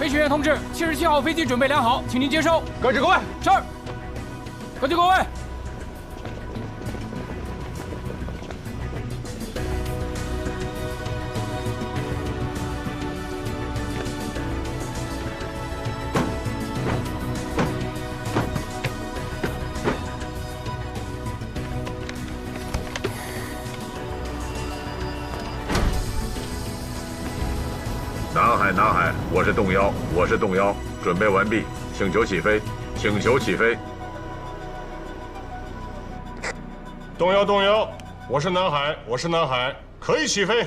飞行员同志，77号飞机准备良好，请您接收。各就各位。是。各就各位。南海，我是动摇，准备完毕，请求起飞，请求起飞。动摇，我是南海，可以起飞。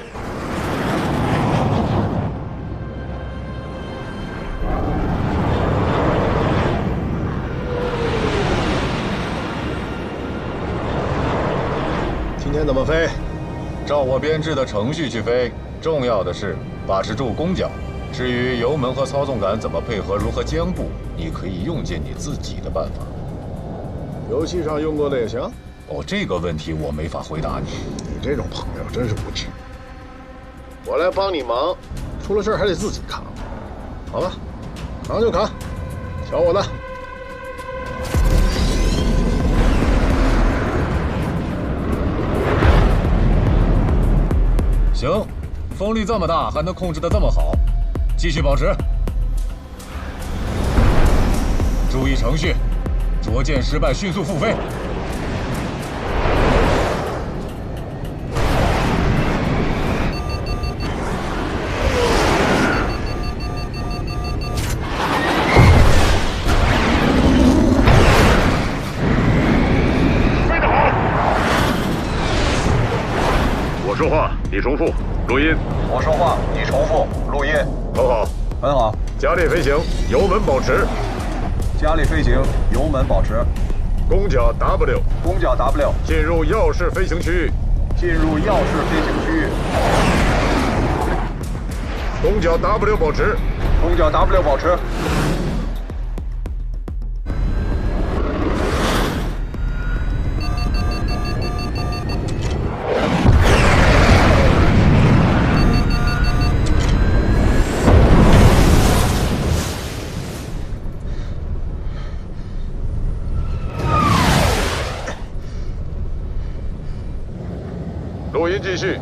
今天怎么飞？照我编制的程序去飞。重要的是把持住弓角。至于油门和操纵杆怎么配合，如何兼顾，你可以用尽你自己的办法。游戏上用过的也行。哦，这个问题我没法回答你。你这种朋友真是不值。我来帮你忙，出了事还得自己扛。好了，扛就扛，瞧我的。行，风力这么大，还能控制得这么好。继续保持，注意程序，着舰失败迅速复飞。飞得好！我说话，你重复，录音。我说话，你重复，录音。很好，很好。加力飞行，油门保持。加力飞行，油门保持。弓角 W， 弓角 W， 进入要式飞行区域。进入要式飞行区域。弓角 W 保持。弓角 W 保持。录音继续。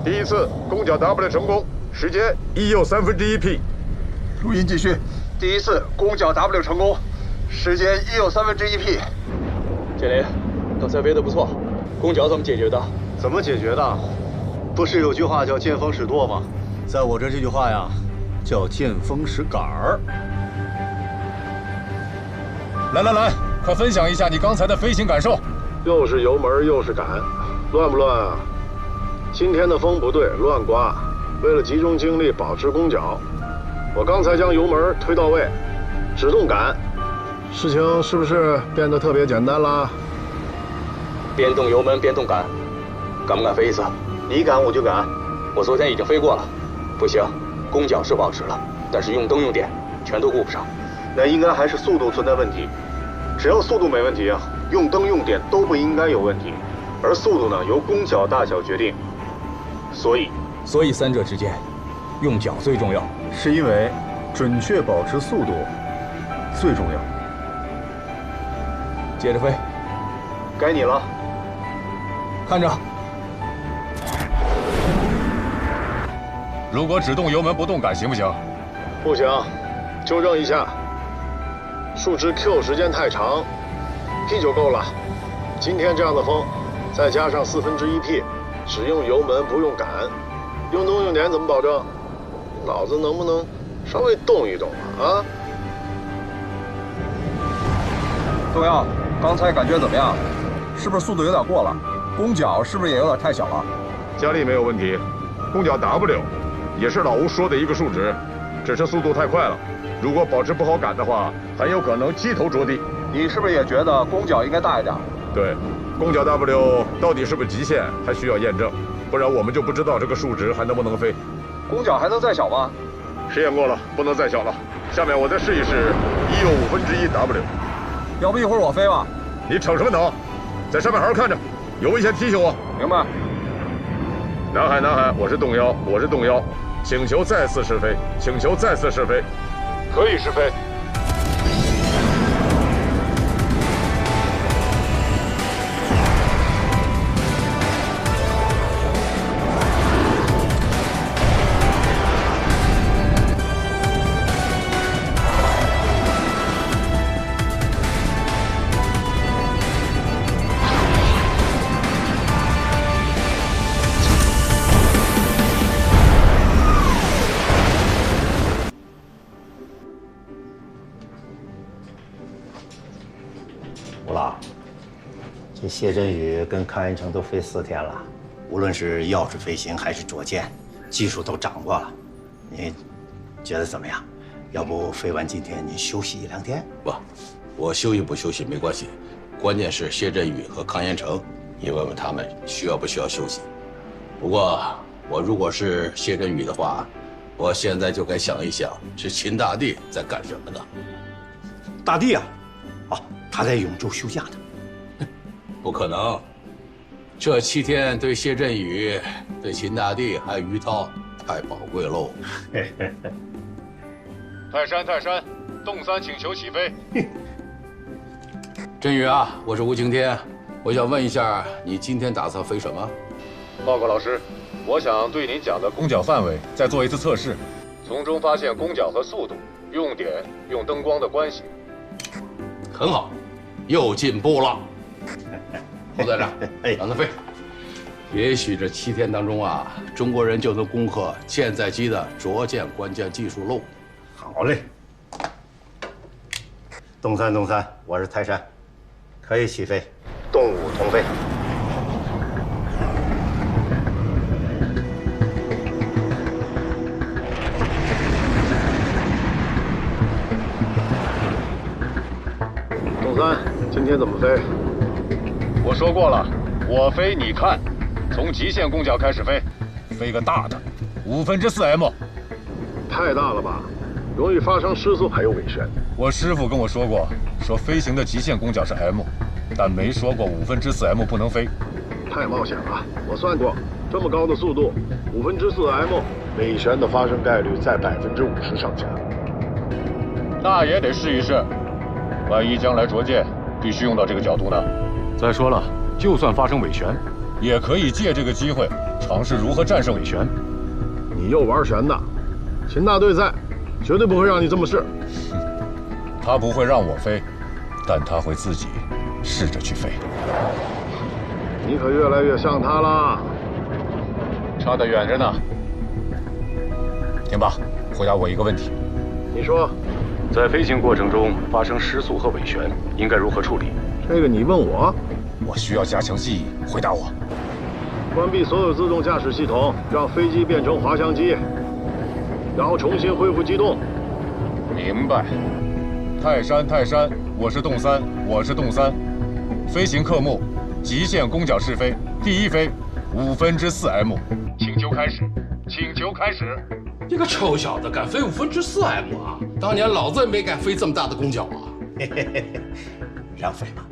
第一次弓角 W 成功，时间1又1/3 P。录音继续。第一次弓角 W 成功，时间1又1/3 P。建林，刚才飞得不错，弓角怎么解决的？怎么解决的？不是有句话叫见风使舵吗？在我这句话呀，叫见风使杆儿。来，快分享一下你刚才的飞行感受。又是油门又是杆，乱不乱啊？今天的风不对，乱刮。为了集中精力保持弓角，我刚才将油门推到位，只动杆。事情是不是变得特别简单啦？边动油门边动杆，敢不敢飞一次？你敢我就敢。我昨天已经飞过了，不行，弓角是保持了，但是用灯用点全都顾不上。那应该还是速度存在问题。只要速度没问题啊，用灯用点都不应该有问题。而速度呢，由弓角大小决定。所以三者之间，用脚最重要。是因为准确保持速度最重要。接着飞，该你了。看着。如果只动油门不动杆行不行？不行，纠正一下，数值 Q 时间太长 ，P 就够了。今天这样的风，再加上1/4 P， 只用油门不用杆，用灯用点怎么保证？脑子能不能稍微动一动啊？东耀，刚才感觉怎么样？是不是速度有点过了？弓角是不是也有点太小了？加力没有问题，弓角 W 也是老吴说的一个数值，只是速度太快了。如果保持不好杆的话，很有可能机头着地。你是不是也觉得弓角应该大一点？对，弓角 W 到底是不是极限，还需要验证，不然我们就不知道这个数值还能不能飞。弓角还能再小吗？实验过了，不能再小了。下面我再试一试1又1/5 W。要不一会儿我飞吧？你逞什么能？在上面好好看着，有危险提醒我。明白。南海，我是动摇，请求再次试飞，可以试飞。这谢振宇跟康元成都飞4天了，无论是钥匙飞行还是着舰，技术都掌握了。你觉得怎么样？要不飞完今天你休息1、2天？不，我休息不休息没关系，关键是谢振宇和康元成，你问问他们需要不需要休息。不过我如果是谢振宇的话，我现在就该想一想，这秦大帝在干什么呢？大帝啊，哦，他在永州休假呢。不可能，这7天对谢振宇、对秦大帝还有于涛太宝贵喽。泰山，洞3请求起飞。振宇啊，我是吴晴天，我想问一下，你今天打算飞什么？报告老师，我想对您讲的攻角范围再做一次测试，从中发现攻角和速度、用点、用灯光的关系。很好，又进步了。侯队长，让他飞。也许这7天当中啊，中国人就能攻克舰载机的着舰关键技术漏。好嘞。洞3，我是泰山，可以起飞。洞5同飞。洞3，今天怎么飞？我说过了，我飞你看，从极限攻角开始飞，飞个大的，4/5M。太大了吧，容易发生失速还有尾旋。我师傅跟我说过，说飞行的极限攻角是 M， 但没说过4/5M 不能飞。太冒险了，我算过，这么高的速度，4/5M，尾旋的发生概率在50%上下。那也得试一试，万一将来着舰必须用到这个角度呢？再说了，就算发生尾旋，也可以借这个机会尝试如何战胜尾旋。你又玩旋的，秦大队在，绝对不会让你这么试。他不会让我飞，但他会自己试着去飞。你可越来越像他了，差得远着呢。天霸，回答我一个问题。你说，在飞行过程中发生失速和尾旋，应该如何处理？这个你问我？我需要加强记忆，回答我。关闭所有自动驾驶系统，让飞机变成滑翔机，然后重新恢复机动。明白。泰山，我是洞3，飞行科目极限攻角试飞，第一飞4/5M，请求开始。你个臭小子，敢飞4/5M啊！当年老子也没敢飞这么大的攻角啊！让飞吧。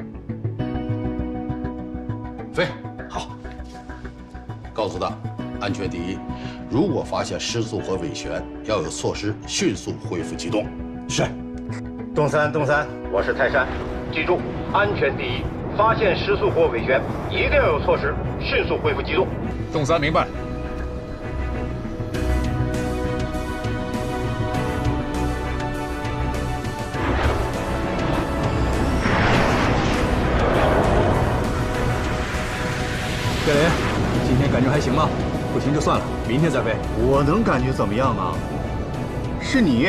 飞好，告诉他，安全第一。如果发现失速和尾旋，要有措施迅速恢复机动。是。洞3，我是泰山，记住，安全第一。发现失速或尾旋，一定要有措施迅速恢复机动。洞3明白。盖雷，今天感觉还行吗？不行就算了，明天再飞。我能感觉怎么样啊？是你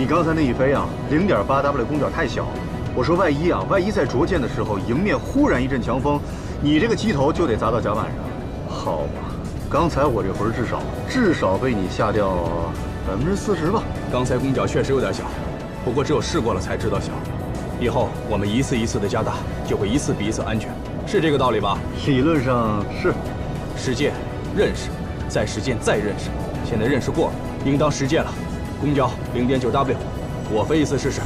刚才那一飞啊，0.8W 攻角太小。我说万一在着舰的时候，迎面忽然一阵强风，你这个机头就得砸到甲板上。好吧，刚才我这魂至少被你吓掉40%吧。刚才攻角确实有点小，不过只有试过了才知道小。以后我们一次一次的加大，就会一次比一次安全，是这个道理吧？理论上是。实践、认识，再实践再认识，现在认识过了，应当实践了。攻角0.9W，我飞一次试试。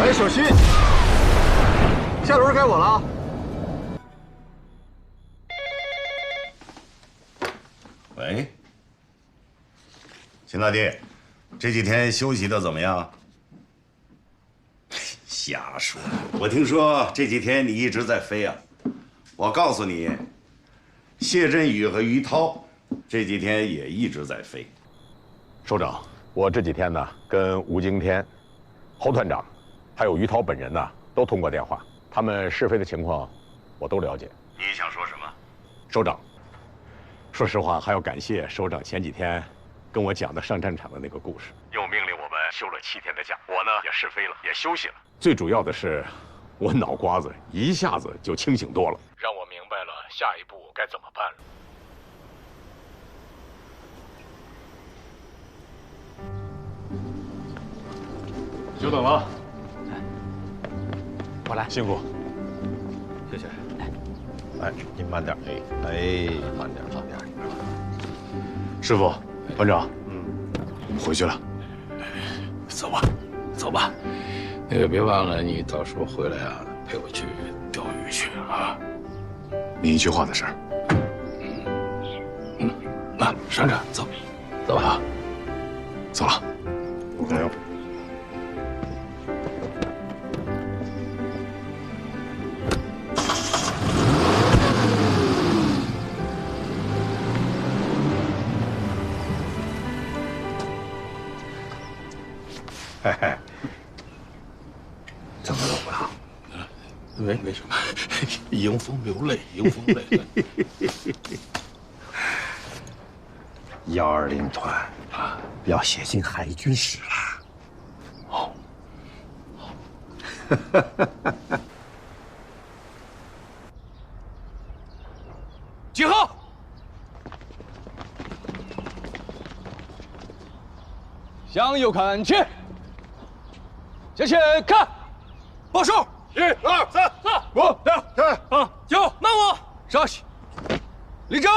哎，小心！下轮该我了啊！喂，秦大弟，这几天休息的怎么样？瞎说！我听说这几天你一直在飞啊。我告诉你，谢振宇和于涛这几天也一直在飞。首长，我这几天呢，跟吴京天、侯团长，还有于涛本人呢，都通过电话，他们试飞的情况，我都了解。你想说什么？首长，说实话，还要感谢首长前几天跟我讲的上战场的那个故事，又命令我们休了7天的假。我呢也试飞了，也休息了。最主要的是，我脑瓜子一下子就清醒多了，让我明白了下一步该怎么办了。久等了，我来，辛苦，谢谢。哎，您慢点，哎，慢点，慢点。师傅，团长，回去了。走吧，走吧。那个别忘了，你到时候回来啊，陪我去钓鱼去啊。你一句话的事儿。那上车，走，走吧。走了，加油。嘿嘿，怎么了，吴老？没什么，迎风流泪，迎风泪。120团啊，要写进海军史了。哦。集合！向右看齐，向前看，报数，1、2、3、4、5、6、7、8、9，慢我，稍息，立正。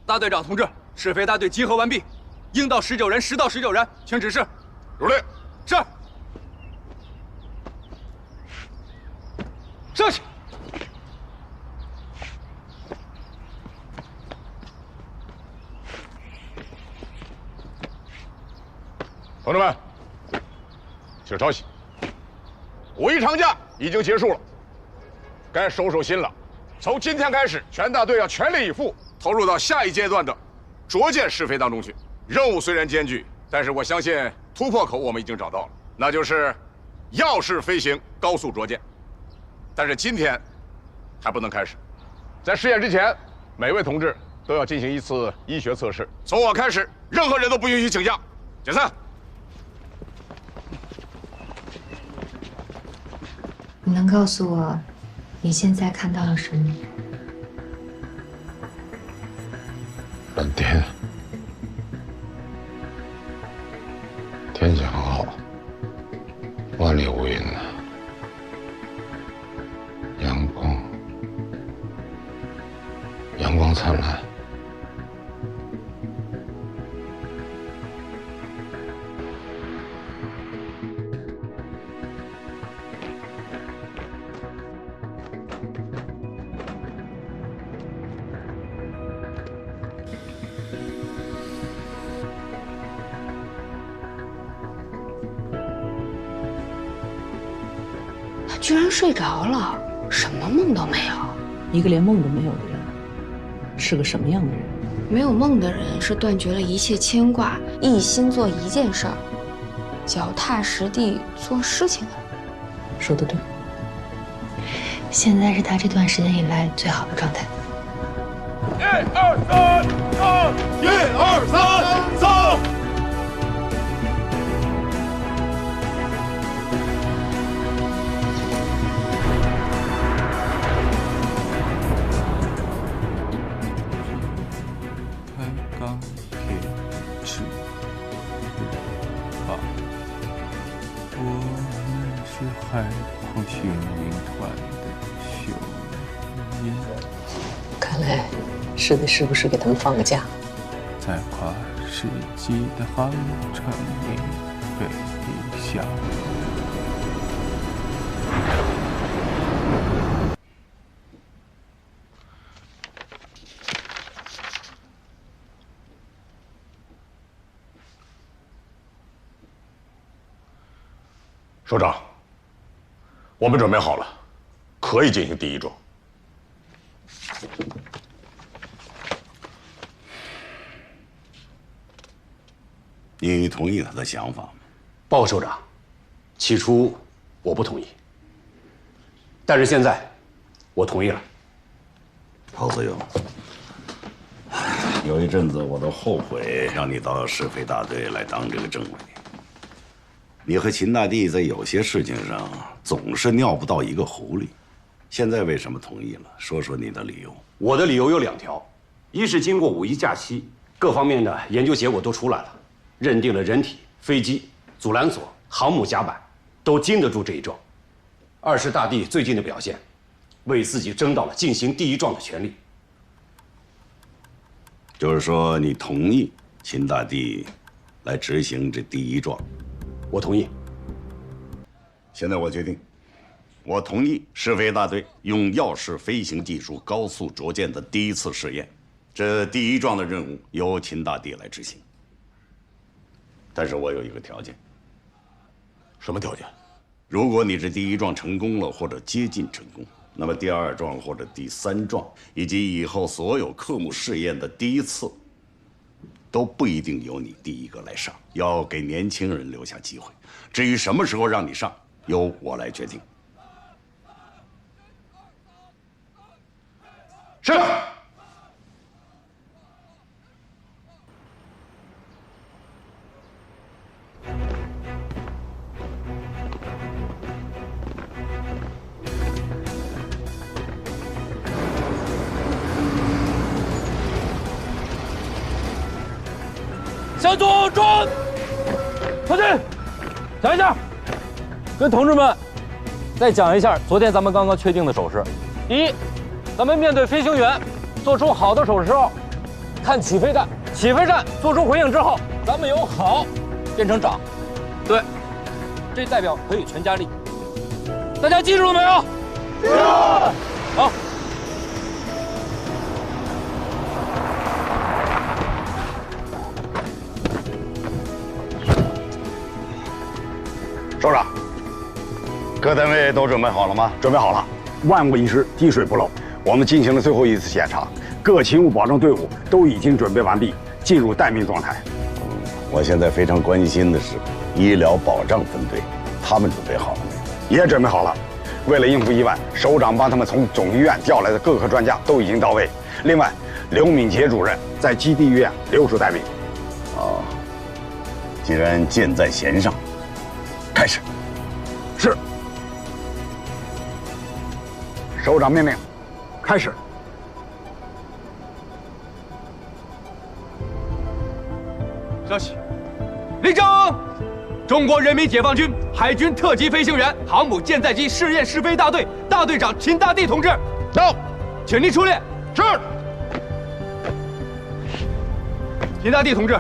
大队长同志，试飞大队集合完毕，应到19人，10到19人，请指示。入列。是。上去。同志们，请稍息。5一长假已经结束了，该收收心了。从今天开始，全大队要全力以赴，投入到下一阶段的着舰试飞当中去。任务虽然艰巨，但是我相信突破口我们已经找到了，那就是药式飞行高速着舰。但是今天还不能开始，在试验之前，每位同志都要进行一次医学测试。从我开始，任何人都不允许请假。解散。你能告诉我，你现在看到了什么？蓝天，天气很好，万里无云呐，阳光灿烂。居然睡着了，什么梦都没有。一个连梦都没有的人，是个什么样的人？没有梦的人是断绝了一切牵挂，一心做一件事儿，脚踏实地做事情的人。说得对。现在是他这段时间以来最好的状态。1、2、3，走！1、2、3，走！海狂寻兵团的雄鹰，看来是得时不时给他们放个假。在跨世纪的航程里飞翔。首长，我们准备好了，可以进行第一撞。你同意他的想法吗？报告首长，起初我不同意，但是现在我同意了。陶子勇，有一阵子我都后悔让你到市匪大队来当这个政委。你和秦大帝在有些事情上总是尿不到一个壶里，现在为什么同意了？说说你的理由。我的理由有2条，一是经过5一假期，各方面的研究结果都出来了，认定了人体、飞机、阻拦索、航母甲板都经得住这一撞；二是大帝最近的表现，为自己争到了进行第一撞的权利。就是说，你同意秦大帝来执行这第一撞？我同意。现在我决定，我同意试飞大队用耀式飞行技术高速着舰的第一次试验，这第一撞的任务由秦大帝来执行。但是我有一个条件。什么条件？如果你这第一撞成功了，或者接近成功，那么第2撞或者第3撞，以及以后所有科目试验的第一次，都不一定由你第一个来上，要给年轻人留下机会。至于什么时候让你上，由我来决定。是。向左转，靠近，讲一下，跟同志们再讲一下昨天咱们刚刚确定的手势。第一，咱们面对飞行员做出好的手势后，看起飞站，起飞站做出回应之后，咱们由好变成长，对，这代表可以全加力。大家记住了没有？记住。好。首长，各单位都准备好了吗？准备好了，万无一失，滴水不漏。我们进行了最后一次检查，各勤务保证队伍都已经准备完毕，进入待命状态。我现在非常关心的是医疗保障分队，他们准备好了没有？也准备好了。为了应付意外，首长帮他们从总医院调来的各科专家都已经到位。另外，刘敏杰主任在基地医院留守待命。哦，既然箭在弦上，开始。是。首长命令，开始。消息，立正！中国人民解放军海军特级飞行员航母舰载机试验试飞大队大队长秦大帝同志到，请您出列。是。秦大帝同志，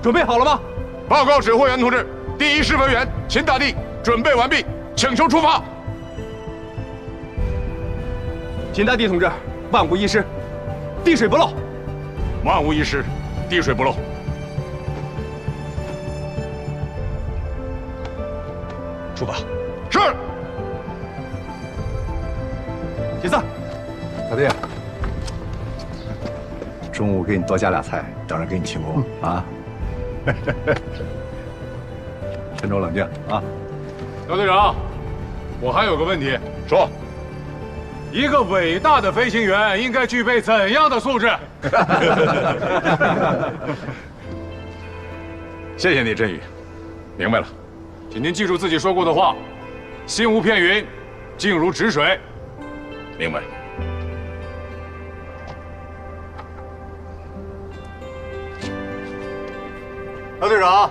准备好了吗？报告指挥员同志，第一试飞员秦大帝准备完毕，请求出发。秦大帝同志，万无一失，滴水不漏。万无一失，滴水不漏。出发。是。解散。大弟，中午给你多加俩菜，等着给你庆功啊！沉着冷静啊！姚队长，我还有个问题，说。一个伟大的飞行员应该具备怎样的素质？谢谢你，振宇，明白了。请您记住自己说过的话，心无片云，静如止水。明白。姚队长，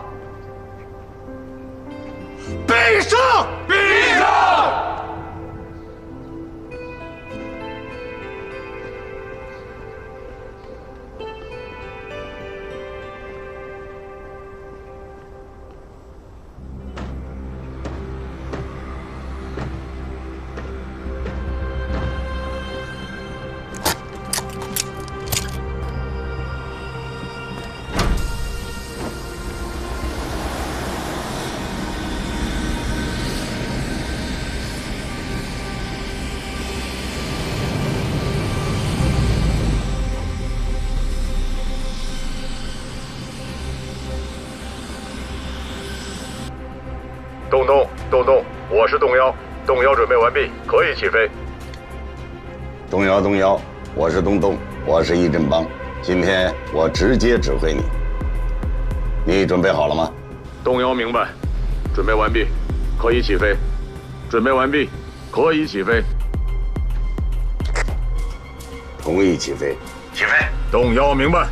闭上！闭上！起飞。动摇动摇，我是东东，我是易振邦，今天我直接指挥你。你准备好了吗？动摇明白，准备完毕，可以起飞。准备完毕，可以起飞。同意起飞。起飞。动摇明白。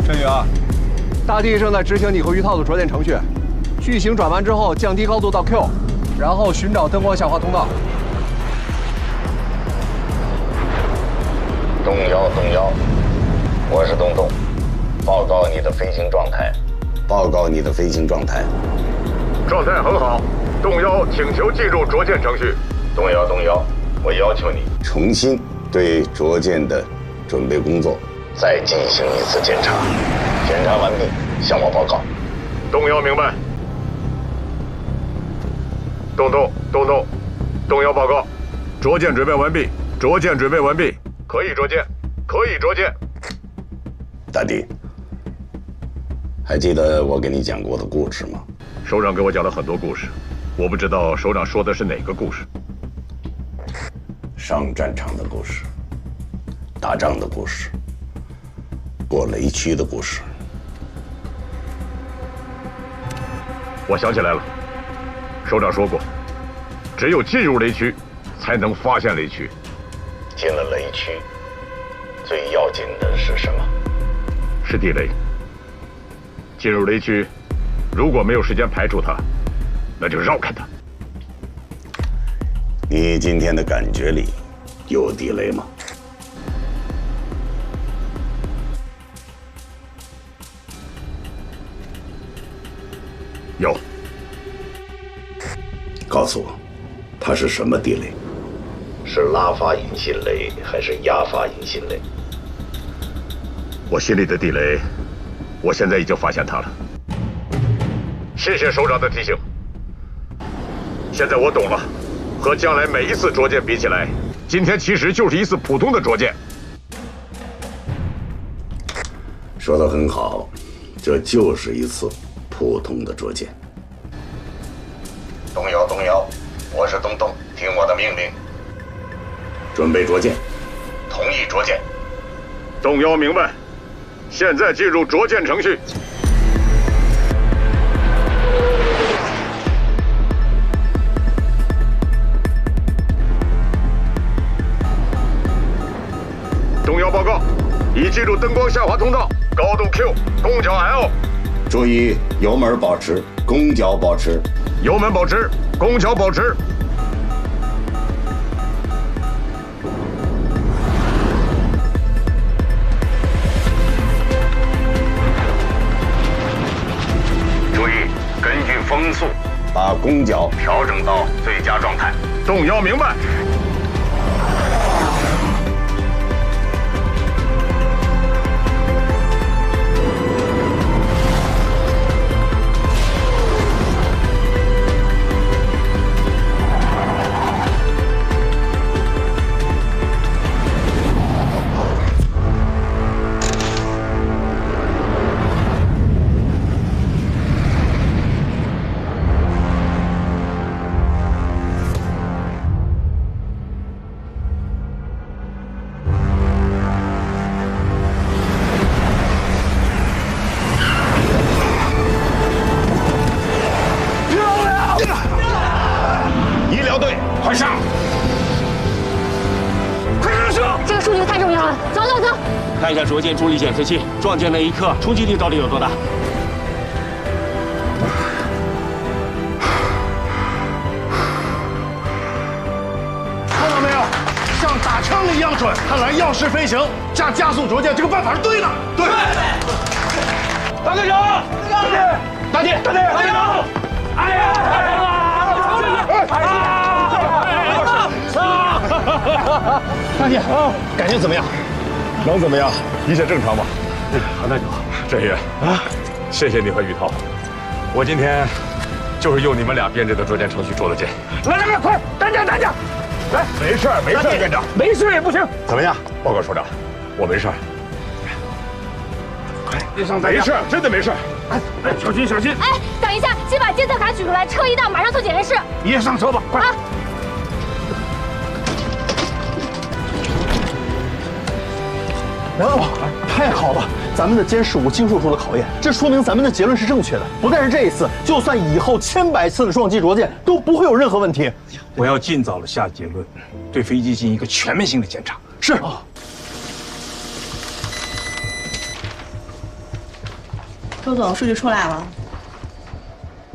振宇啊，大地正在执行你和于涛的着舰程序，巨型转弯之后降低高度到 Q， 然后寻找灯光下滑通道。动摇动摇，我是东东，报告你的飞行状态。报告你的飞行状态。状态很好。动摇，请求进入着舰程序。动摇动摇，我要求你重新对着舰的准备工作再进行一次检查。检查完毕，向我报告。动摇明白。东东，动摇报告，着舰准备完毕，着舰准备完毕，可以着舰，可以着舰。大弟，还记得我给你讲过的故事吗？首长给我讲了很多故事，我不知道首长说的是哪个故事。上战场的故事，打仗的故事，过雷区的故事。我想起来了，首长说过，只有进入雷区，才能发现雷区。进了雷区，最要紧的是什么？是地雷。进入雷区，如果没有时间排除它，那就绕开它。你今天的感觉里有地雷吗？有。告诉我，它是什么地雷？是拉发引信雷还是压发引信雷？我心里的地雷，我现在已经发现它了。谢谢首长的提醒。现在我懂了，和将来每一次着舰比起来，今天其实就是一次普通的着舰。说得很好，这就是一次普通的着舰。动摇动摇，我是东东，听我的命令，准备着舰。同意着舰。动摇明白。现在进入着舰程序。动摇报告，已进入灯光下滑通道，高度 Q， 攻角 L。注意油门保持，攻角保持。油门保持，攻角保持。注意，根据风速，把攻角调整到最佳状态。动摇明白。看一下着舰助力检测器，撞舰那一刻冲击力到底有多大？看到没有，像打枪一样准。看来钥匙飞行加加速着舰这个办法是对的。对。大队长，大姐，大队长，哎呀！大姐，感觉怎么样？能怎么样？一切正常吧？好，那就好。振宇啊，谢谢你和于涛，我今天就是用你们俩编制的捉奸程序捉的奸。来，快，担架！来，没事，院长，没事也不行。怎么样？报告首长，我没事。快，别上担架。没事，真的没事。哎，小心！哎，等一下，先把监测卡取出来，车一到，马上送检验室。你也上车吧，快！啊！梁大宝，太好了！咱们的监视物经受住了考验，这说明咱们的结论是正确的。不但是这一次，就算以后千百次的撞击着舰，都不会有任何问题。我要尽早的下结论，对飞机进行一个全面性的检查。是。周总，数据出来了，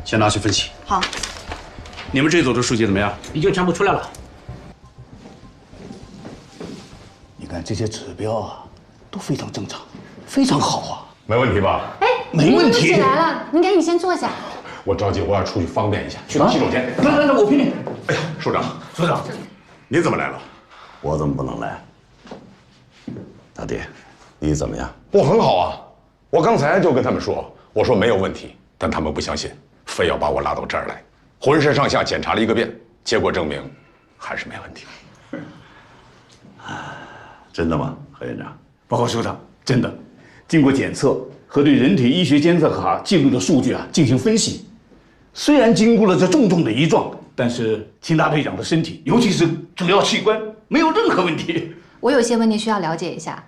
先拿去分析。好。你们这组的数据怎么样？已经全部出来了。你看这些指标啊，都非常正常，非常好啊。没问题吧？哎，没问题。起来了，您赶紧先坐下。我着急，我要出去方便一下，去趟洗手间。来，我陪你。哎呀，首长，你怎么来了？我怎么不能来？大弟，你怎么样？我很好啊，我刚才就跟他们说，我说没有问题，但他们不相信，非要把我拉到这儿来，浑身上下检查了一个遍，结果证明还是没问题。真的吗，何院长？报告首长，真的，经过检测和对人体医学监测卡记录的数据进行分析，虽然经过了这重重的一撞，但是秦大队长的身体，尤其是主要器官，没有任何问题。我有些问题需要了解一下，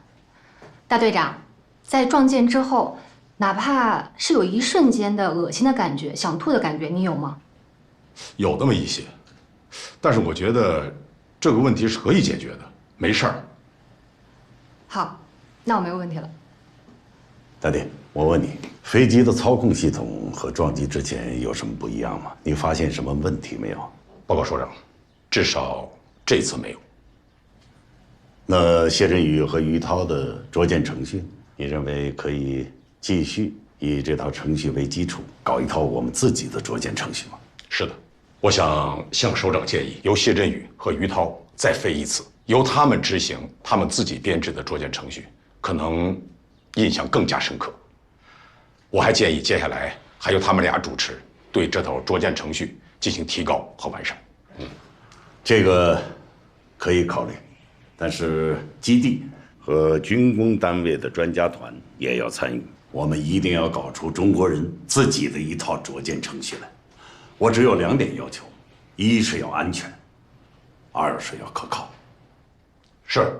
大队长，在撞见之后，哪怕是有一瞬间的恶心的感觉、想吐的感觉，你有吗？有那么一些，但是我觉得这个问题是可以解决的，没事儿。好，那我没有问题了。大弟，我问你，飞机的操控系统和撞击之前有什么不一样吗？你发现什么问题没有？报告首长，至少这次没有。那谢振宇和于涛的捉奸程序，你认为可以继续以这套程序为基础，搞一套我们自己的捉奸程序吗？是的，我想向首长建议，由谢振宇和于涛再飞一次，由他们执行他们自己编制的捉奸程序，可能印象更加深刻。我还建议接下来还由他们俩主持，对这套捉奸程序进行提高和完善。这个可以考虑，但是基地和军工单位的专家团也要参与，我们一定要搞出中国人自己的一套捉奸程序来。我只有2点要求：一是要安全，2是要可靠。是，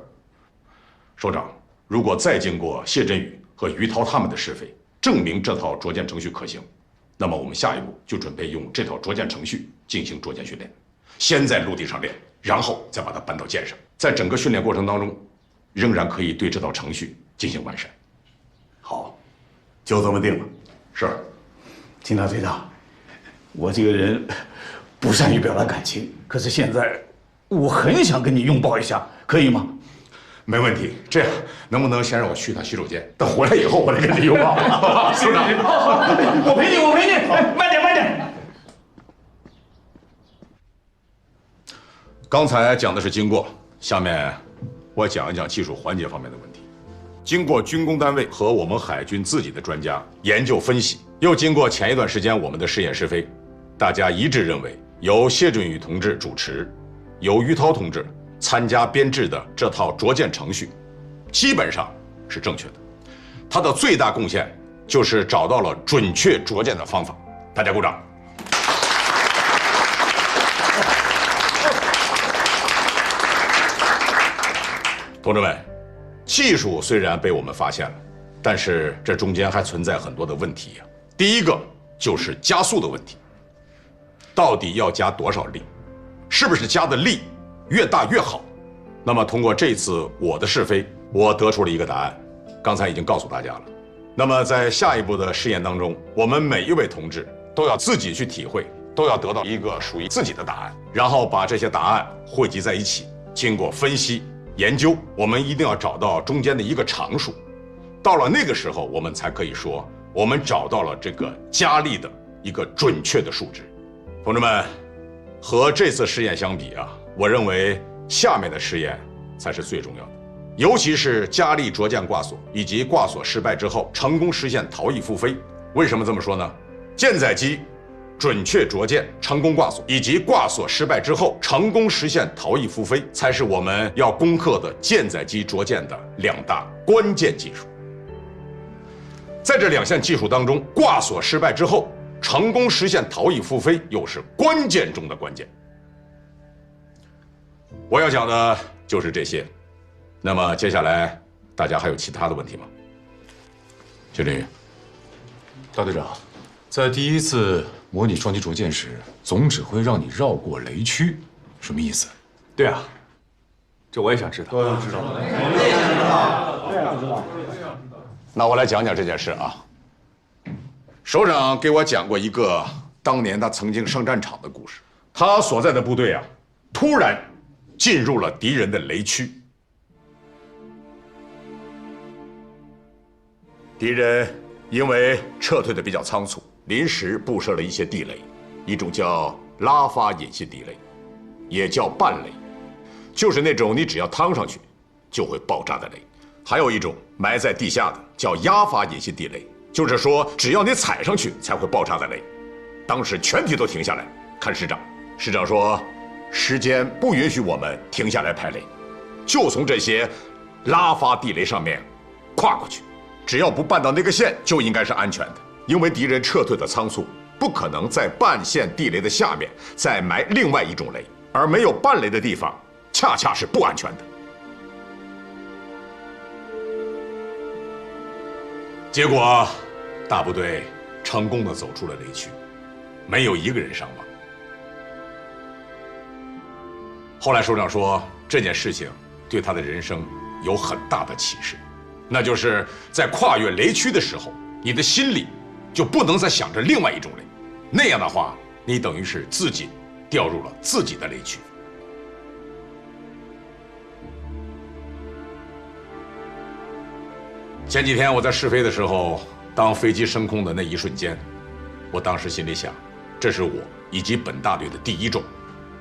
首长，如果再经过谢振宇和于涛他们的试飞，证明这套捉奸程序可行，那么我们下一步就准备用这套捉奸程序进行捉奸训练，先在陆地上练，然后再把它搬到舰上，在整个训练过程当中，仍然可以对这套程序进行完善。好，就这么定了。是，秦大队长，我这个人不善于表达感情，可是现在我很想跟你拥抱一下，可以吗？没问题。这样，能不能先让我去趟洗手间？等回来以后，我再跟你拥抱。首长，我陪你，慢点。刚才讲的是经过，下面我讲一讲技术环节方面的问题。经过军工单位和我们海军自己的专家研究分析，又经过前一段时间我们的试验试飞，大家一致认为由谢振宇同志主持，由于涛同志参加编制的这套捉奸程序，基本上是正确的。它的最大贡献就是找到了准确捉奸的方法。大家鼓掌。同志们，技术虽然被我们发现了，但是这中间还存在很多的问题呀。第一个就是加速的问题，到底要加多少力？是不是加的力越大越好？那么通过这次我的试飞，我得出了一个答案，刚才已经告诉大家了。那么在下一步的试验当中，我们每一位同志都要自己去体会，都要得到一个属于自己的答案，然后把这些答案汇集在一起，经过分析研究，我们一定要找到中间的一个常数。到了那个时候，我们才可以说我们找到了这个加力的一个准确的数值。同志们，和这次试验相比啊，我认为下面的试验才是最重要的，尤其是加力着舰挂锁以及挂锁失败之后成功实现逃逸复飞，为什么这么说呢？舰载机准确着舰、成功挂锁，以及挂锁失败之后成功实现逃逸复飞，才是我们要攻克的舰载机着舰的2大关键技术。在这2项技术当中，挂锁失败之后成功实现逃逸复飞，又是关键中的关键。我要讲的就是这些。那么接下来大家还有其他的问题吗？薛振宇，大队长，在第1次模拟双击着舰时，总指挥让你绕过雷区，什么意思？对啊，这我也想知道。都想知道。我们也想知道。对啊，知道。那我来讲讲这件事啊。首长给我讲过一个当年他曾经上战场的故事。他所在的部队啊，突然进入了敌人的雷区。敌人因为撤退的比较仓促，临时布设了一些地雷，一种叫拉发引信地雷，也叫半雷，就是那种你只要趟上去就会爆炸的雷。还有一种埋在地下的叫压发引信地雷，就是说只要你踩上去才会爆炸的雷。当时全体都停下来看师长，师长说时间不允许我们停下来排雷，就从这些拉发地雷上面跨过去，只要不绊到那个线就应该是安全的。因为敌人撤退的仓促，不可能在半线地雷的下面再埋另外一种雷，而没有半雷的地方恰恰是不安全的。结果大部队成功地走出了雷区，没有一个人伤亡。后来首长说，这件事情对他的人生有很大的启示，那就是在跨越雷区的时候，你的心里就不能再想着另外一种雷，那样的话，你等于是自己掉入了自己的雷区。前几天我在试飞的时候，当飞机升空的那一瞬间，我当时心里想，这是我以及本大队的第1重，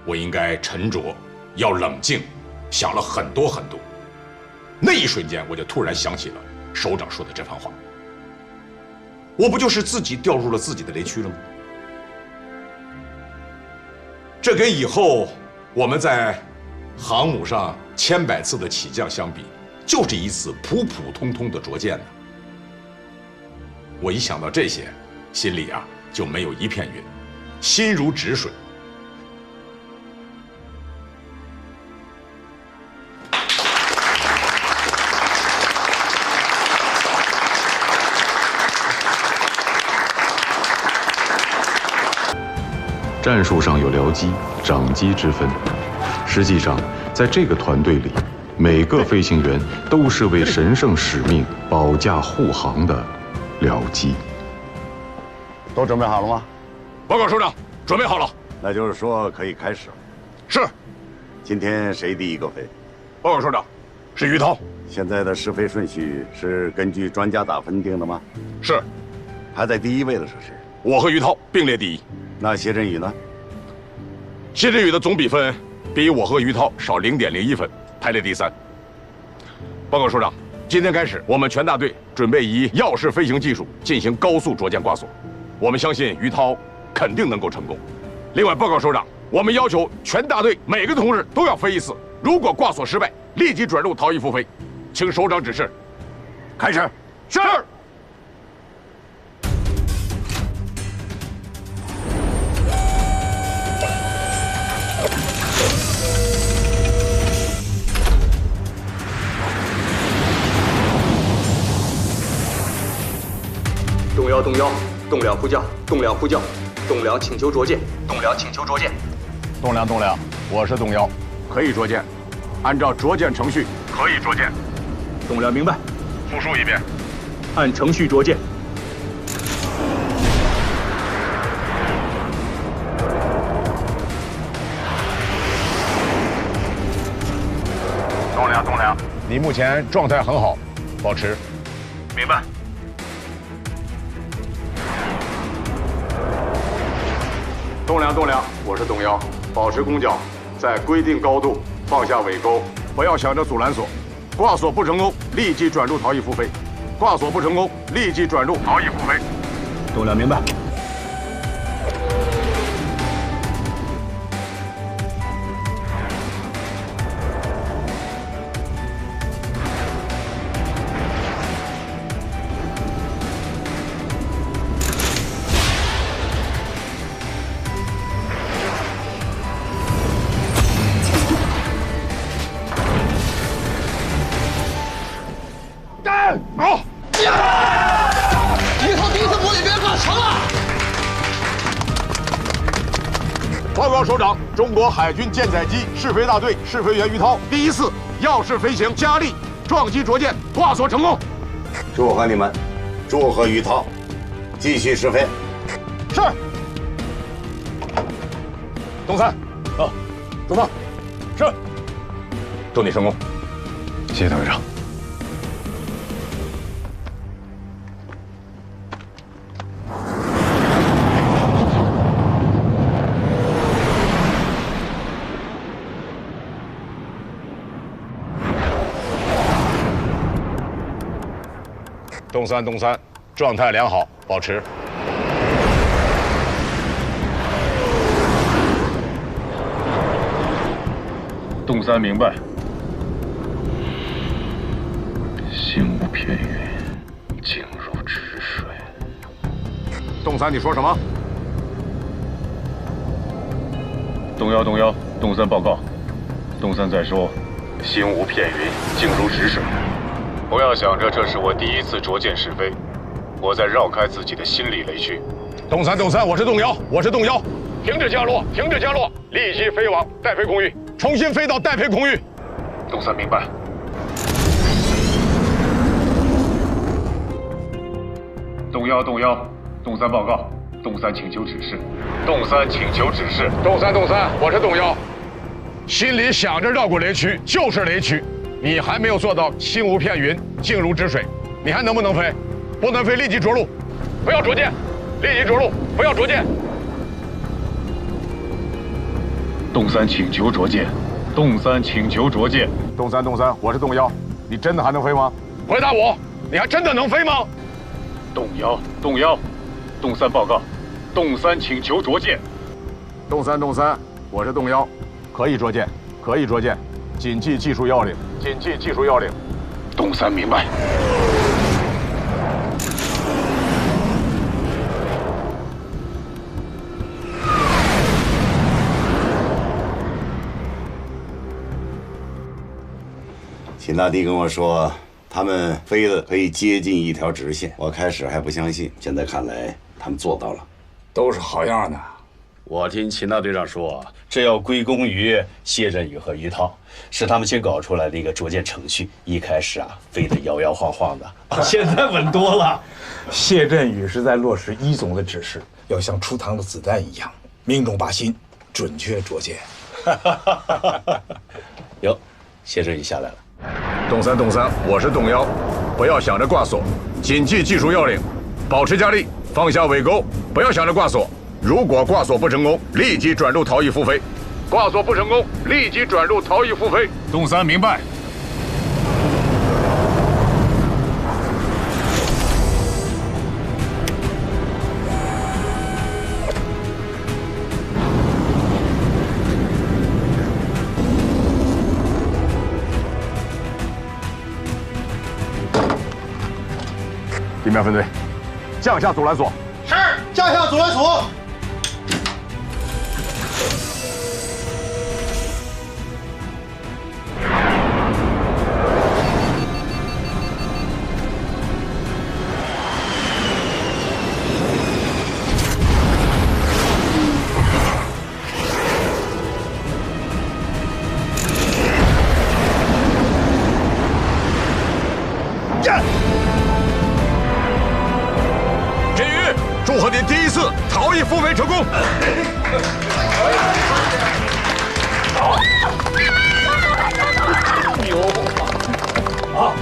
我应该沉着，要冷静，想了很多很多。那一瞬间，我就突然想起了首长说的这番话。我不就是自己掉入了自己的雷区了吗？这跟以后我们在航母上千百次的起降相比，就是一次普普通通的着舰呢。我一想到这些，心里啊就没有一片云，心如止水。战术上有僚机、长机之分，实际上，在这个团队里，每个飞行员都是为神圣使命保驾护航的僚机。都准备好了吗？报告首长，准备好了。那就是说可以开始了。是。今天谁第1个飞？报告首长，是于涛。现在的试飞顺序是根据专家打分定的吗？是。排在第1位的是谁？我和于涛并列第1。那谢振宇呢？谢振宇的总比分比我和于涛少0.01分，排列第3。报告首长，今天开始，我们全大队准备以钥匙飞行技术进行高速着舰挂锁。我们相信于涛肯定能够成功。另外，报告首长，我们要求全大队每个同志都要飞1次，如果挂锁失败，立即转入逃逸复飞。请首长指示。开始。是。动1，动2呼叫，动2呼叫，动2请求着舰，动2请求着舰。动2，我是动1，可以着舰，按照着舰程序可以着舰。动2明白。复述一遍。按程序着舰。动2，你目前状态很好，保持。明白。动2，我是动1，保持弓角，在规定高度放下尾钩，不要想着阻拦索。挂锁不成功，立即转入逃逸复飞。挂锁不成功，立即转入逃逸复飞。栋梁明白。好。一号第一次模拟边防成了。报告首长，中国海军舰载机试飞大队试飞员于涛第一次耀式飞行加力撞击着舰挂锁成功。祝贺你们，祝贺于涛，继续试飞。是。东三，出发。是。祝你成功。谢谢大队长。东三，状态良好，保持。东三明白。心无片云，静如止水。东三，你说什么？东幺，东三报告。东三在说，心无片云，静如止水。不要想着这是我第一次着舰试飞，我在绕开自己的心理雷区。东三，我是动摇，停止降落，立即飞往待飞空域，重新飞到待飞空域。东三明白。东幺，东三报告，东三请求指示。东三，我是动摇，心里想着绕过雷区就是雷区。你还没有做到心无片云，静如止水，你还能不能飞？不能飞，立即着陆，不要着舰，立即着陆，不要着舰。东三请求着舰，东三，我是动摇，你真的还能飞吗？回答我，你还真的能飞吗？动摇，东三报告，东三请求着舰。东三，我是动摇，可以着舰，谨记技术要领。东三明白。秦大帝跟我说，他们飞的可以接近一条直线。我开始还不相信，现在看来他们做到了，都是好样的。我听秦大队长说，这要归功于谢振宇和于涛，是他们先搞出来的一个着舰程序。一开始飞得摇摇晃晃的，现在稳多了。谢振宇是在落实一总的指示，要像出膛的子弹一样，命中靶心，准确着舰。哟，谢振宇下来了。东三，我是动摇，不要想着挂锁，谨记技术要领，保持加力，放下尾钩，不要想着挂锁。如果挂锁不成功，立即转入逃逸复飞。东三明白。地面分队，降下阻拦索。是，降下阻拦索。振宇，祝贺你第一次逃逸复飞成功！牛！好。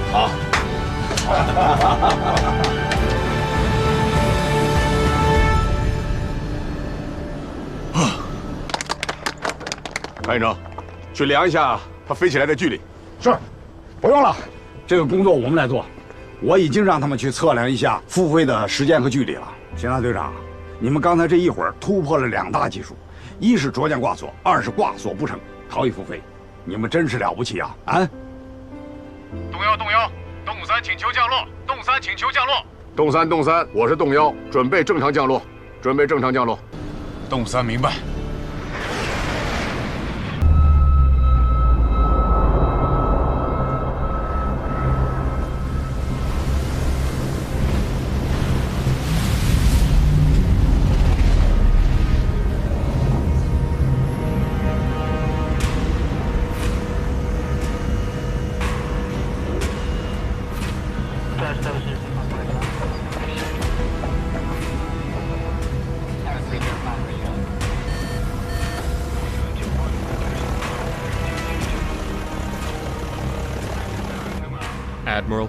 潘营长，去量一下它飞起来的距离。是，不用了，这个工作我们来做。我已经让他们去测量一下复飞的时间和距离了。秦大队长，你们刚才这一会儿突破了2大技术，一是着箭挂锁，二是挂锁不成，逃逸复飞。你们真是了不起啊！啊！动幺，动3请求降落，动3请求降落。动三，我是动幺，准备正常降落，动3明白。Admiral,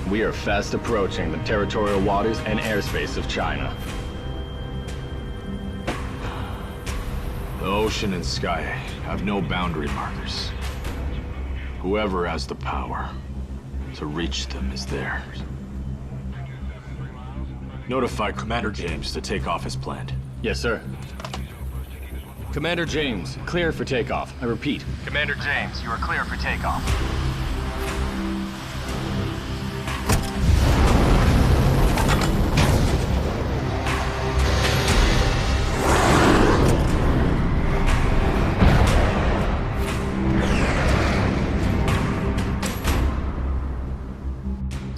we are fast approaching the territorial waters and airspace of China. The ocean and sky have no boundary markers. Whoever has the power to reach them is theirs. Notify Commander James to take off as planned. Yes, sir. Commander James, clear for takeoff. I repeat. Commander James, you are clear for takeoff.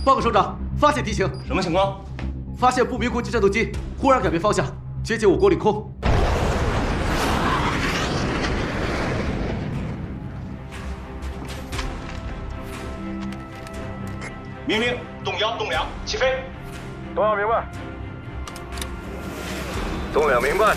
报告首长，发现敌情。什么情况？发现不明国际战斗机忽然改变方向，接近我国领空。命令：动1、动2，起飞。动1明白。动2明白。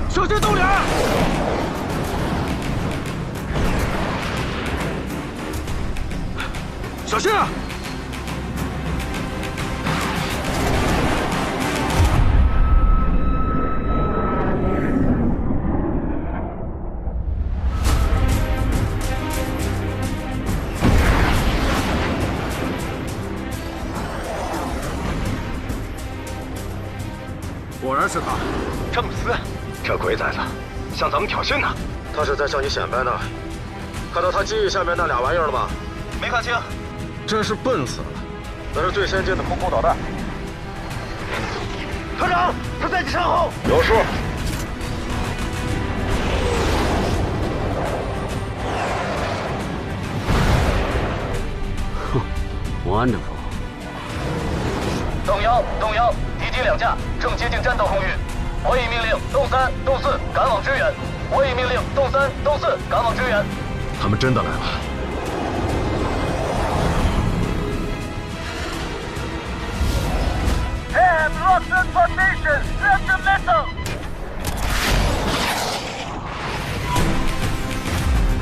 小心动2！小心啊！果然是他，郑思。 这鬼崽子向咱们挑衅呢！他是在向你显摆呢。看到他机翼下面那俩玩意儿了吗？没看清，真是笨死了。那是最先进的空空导弹。团长，他在你身后。有数。哼 ，wonderful。动1，敌机2架正接近战斗空域。 我已命令动3、动4赶往支援。我已命令动3、动4赶往支援。他们真的来了。Have locked in formation. Left the missile.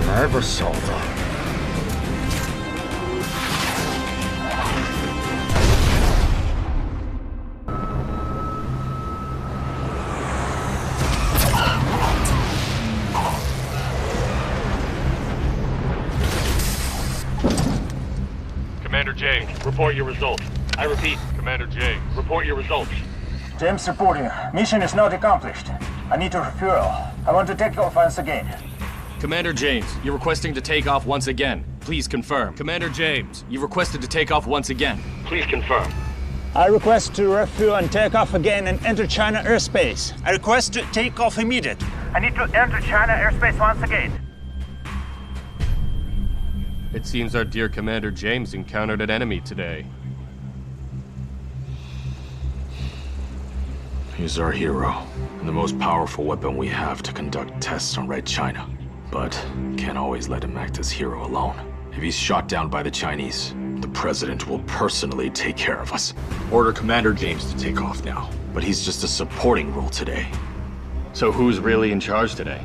来吧，小子。 Commander James, report your results. I repeat, Commander James, report your results. James reporting. Mission is not accomplished. I need to refuel. I want to take off once again. Commander James, you're requesting to take off once again. Please confirm. Commander James, you've requested to take off once again. Please confirm. I request to refuel and take off again and enter China airspace. I request to take off immediately. I need to enter China airspace once again. It seems our dear Commander James encountered an enemy today. He's our hero, and the most powerful weapon we have to conduct tests on Red China. But can't always let him act as hero alone. If he's shot down by the Chinese, the President will personally take care of us. Order Commander James to take off now, but he's just a supporting role today. So who's really in charge today?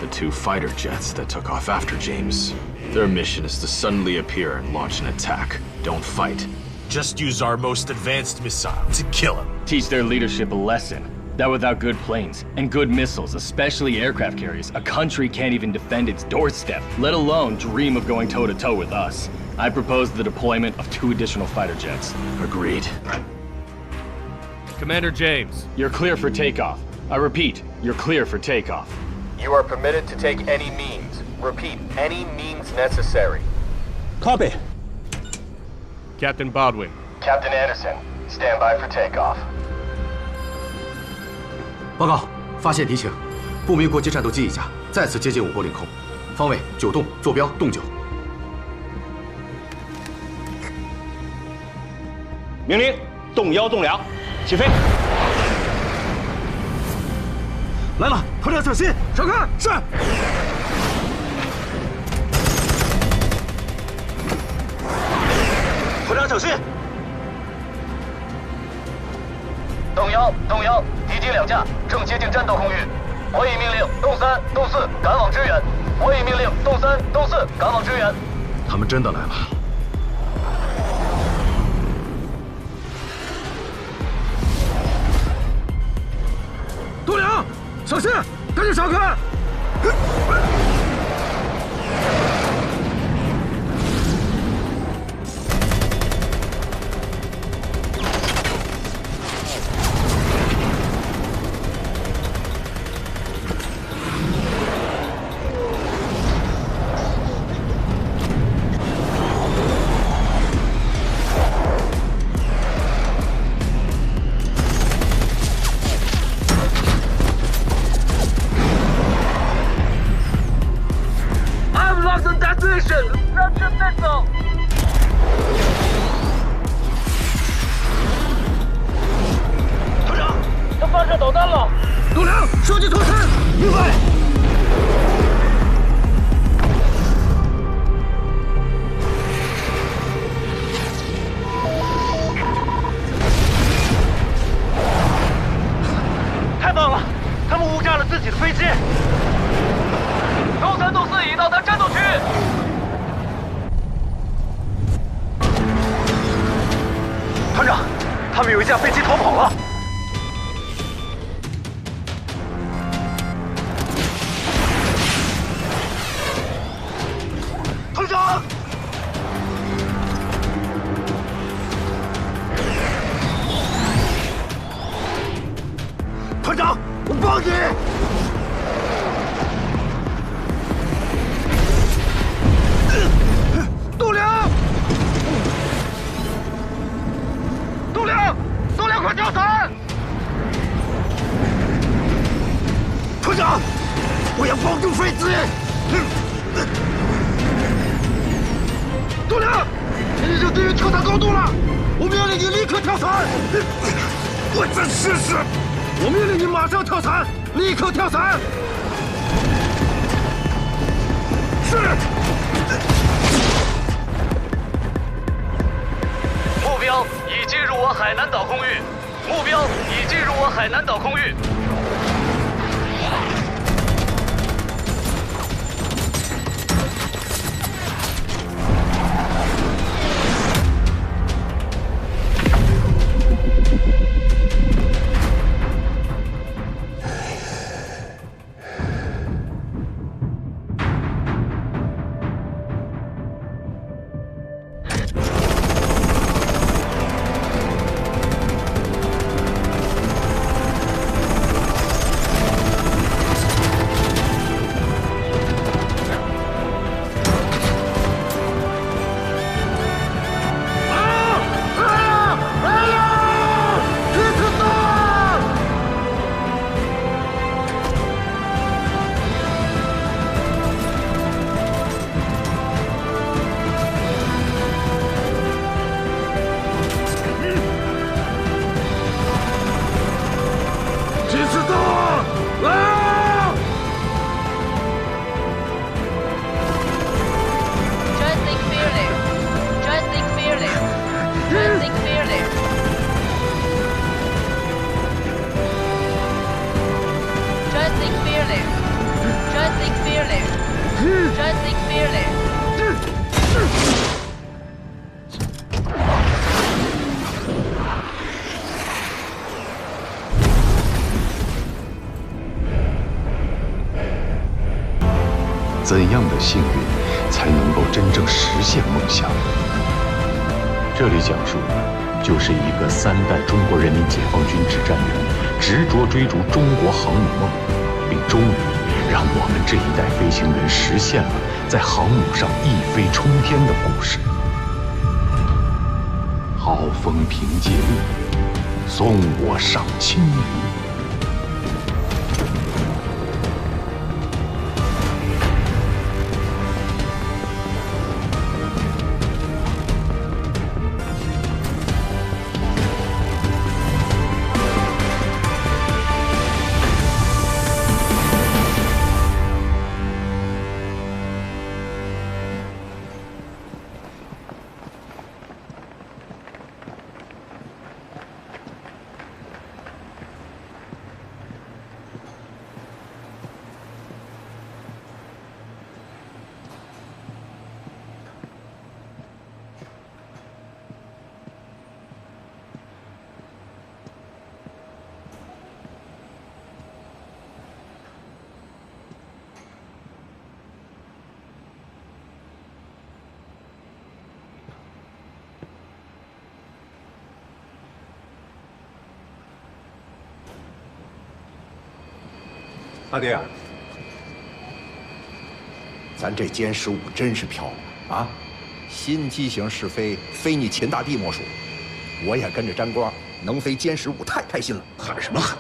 The 2 fighter jets that took off after James. Their mission is to suddenly appear and launch an attack. Don't fight. just use our most advanced missile to kill him. Teach their leadership a lesson. That without good planes and good missiles, especially aircraft carriers, a country can't even defend its doorstep, let alone dream of going toe-to-toe with us. I propose the deployment of 2 additional fighter jets. Agreed. Commander James, you're clear for takeoff. I repeat, you're clear for takeoff. You are permitted to take any means. Repeat, any means necessary. Copy. Captain Baldwin. Captain Anderson, stand by for takeoff. 报告，发现敌情，不明国际战斗机一架再次接近我国领空，方位9洞，坐标洞9。命令，洞1、洞2，起飞。来了，团长小心，上看。是。团长小心。洞1，洞1，敌机2架正接近战斗空域，我已命令洞3、洞4赶往支援。我已命令洞3、洞4赶往支援。他们真的来了。栋梁，小心，赶紧闪开！怎样的幸运才能够真正实现梦想？这里讲述的就是一个3代中国人民解放军指战员执着追逐中国航母梦，并终于让我们这一代飞行员实现了在航母上一飞冲天的故事。好风凭借力，送我上青云。大弟，咱这歼15真是漂亮啊！新机型试飞，非你秦大帝莫属。我也跟着沾光，能飞歼15太开心了。喊什么喊？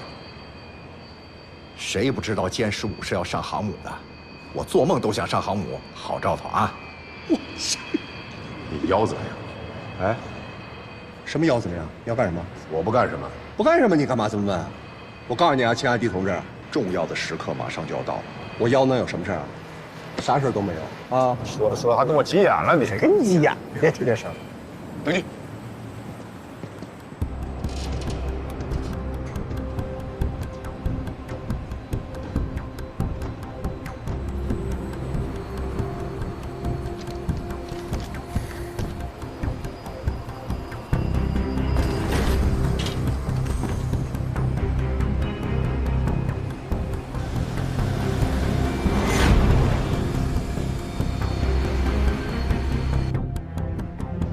谁不知道歼15是要上航母的？我做梦都想上航母，好兆头啊！哇塞，你腰怎么样？哎，什么腰怎么样？要干什么？我不干什么。不干什么？你干嘛这么问？我告诉你啊，亲爱的弟同志。重要的时刻马上就要到了，我腰能有什么事啊？啥事都没有啊！说着说着还跟我急眼了，你谁跟你急眼？别提这事儿。等你。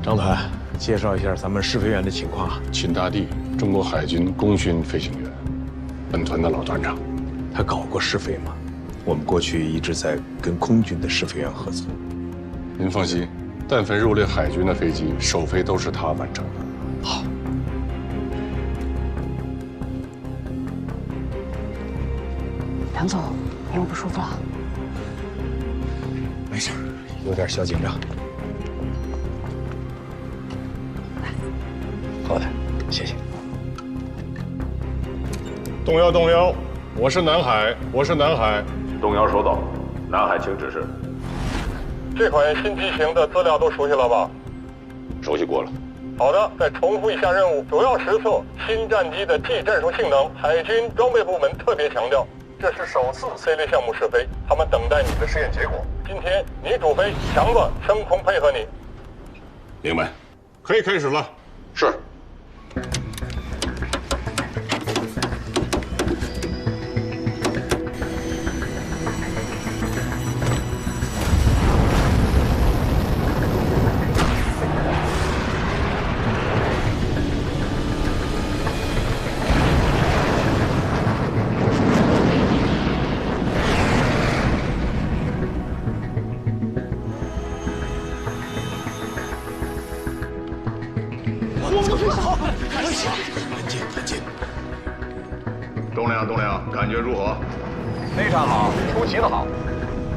张团，介绍一下咱们试飞员的情况。秦大帝，中国海军功勋飞行员，本团的老团长。他搞过试飞吗？我们过去一直在跟空军的试飞员合作。您放心，但凡入列海军的飞机，首飞都是他完成的。好。梁总，你有不舒服了？没事，有点小紧张。好的，谢谢。动摇，动摇！我是南海，我是南海。动摇收到，南海请指示。这款新机型的资料都熟悉了吧？熟悉过了。好的，再重复一下任务，主要实测新战机的 T 战术性能。海军装备部门特别强调，这是首次 C 类项目试飞，他们等待你的试验结果。今天你主飞，强子升空配合你。明白。可以开始了。是。栋梁，感觉如何？非常好，出奇的好，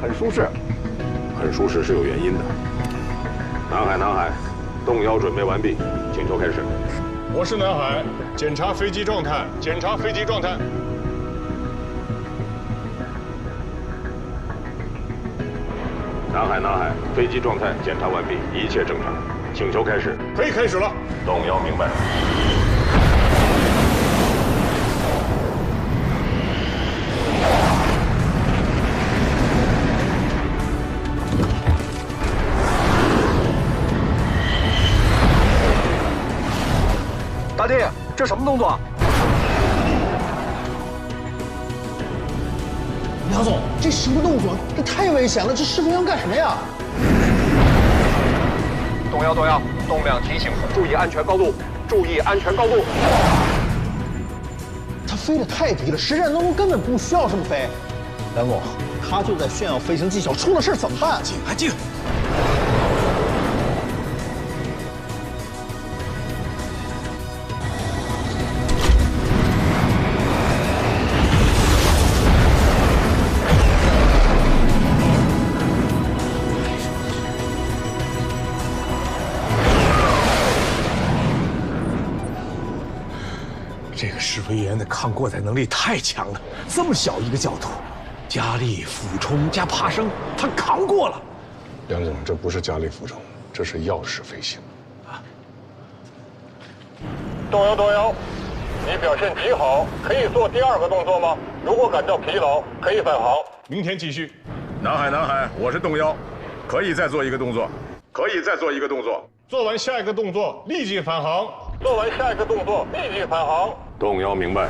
很舒适。很舒适是有原因的。南海，动摇准备完毕，请求开始。我是南海，检查飞机状态，检查飞机状态。南海，飞机状态检查完毕，一切正常，请求开始。可以开始了。动摇明白。大弟，这什么动作？梁总，这什么动作？这太危险了！这试飞员干什么呀？动摇，动量提醒，注意安全高度，注意安全高度。他飞得太低了，实战当中根本不需要这么飞。梁总，他就在炫耀飞行技巧，出了事怎么办？安静。这个试飞员的抗过载能力太强了，这么小一个角度，加力俯冲加爬升，他扛过了。梁总，这不是加力俯冲，这是钥匙飞行。动摇，你表现极好，可以做第2个动作吗？如果感到疲劳，可以返航。明天继续。南海，我是动摇，可以再做一个动作，做完下一个动作立即返航。动摇，明白。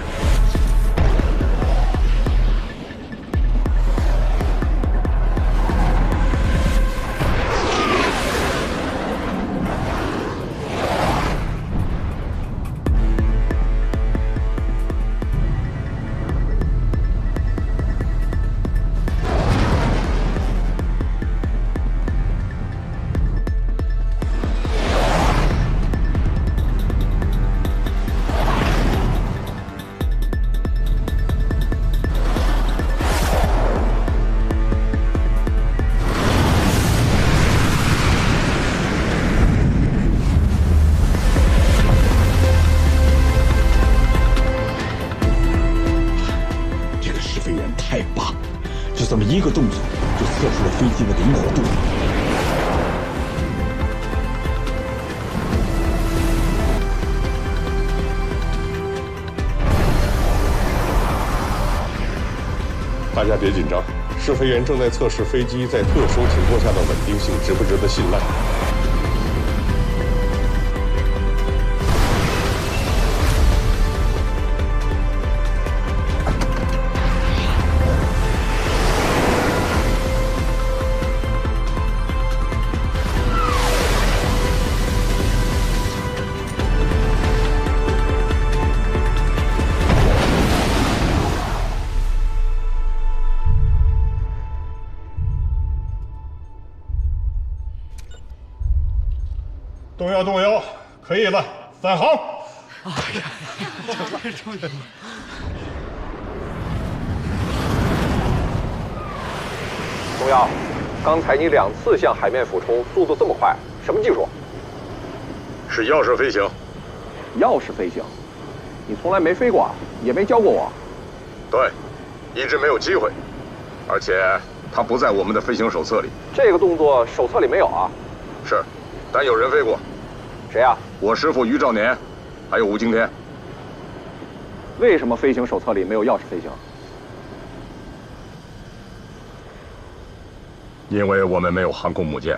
这么一个动作，就测出了飞机的灵活度。大家别紧张，试飞员正在测试飞机在特殊情况下的稳定性值不值得信赖。动摇，可以了，返航。动摇，刚才你2次向海面俯冲，速度这么快，什么技术？是钥匙飞行。钥匙飞行？你从来没飞过，也没教过我。对，一直没有机会，而且它不在我们的飞行手册里。这个动作手册里没有啊？是，但有人飞过。谁啊？我师傅于兆年，还有吴惊天。为什么飞行手册里没有钥匙飞行？因为我们没有航空母舰。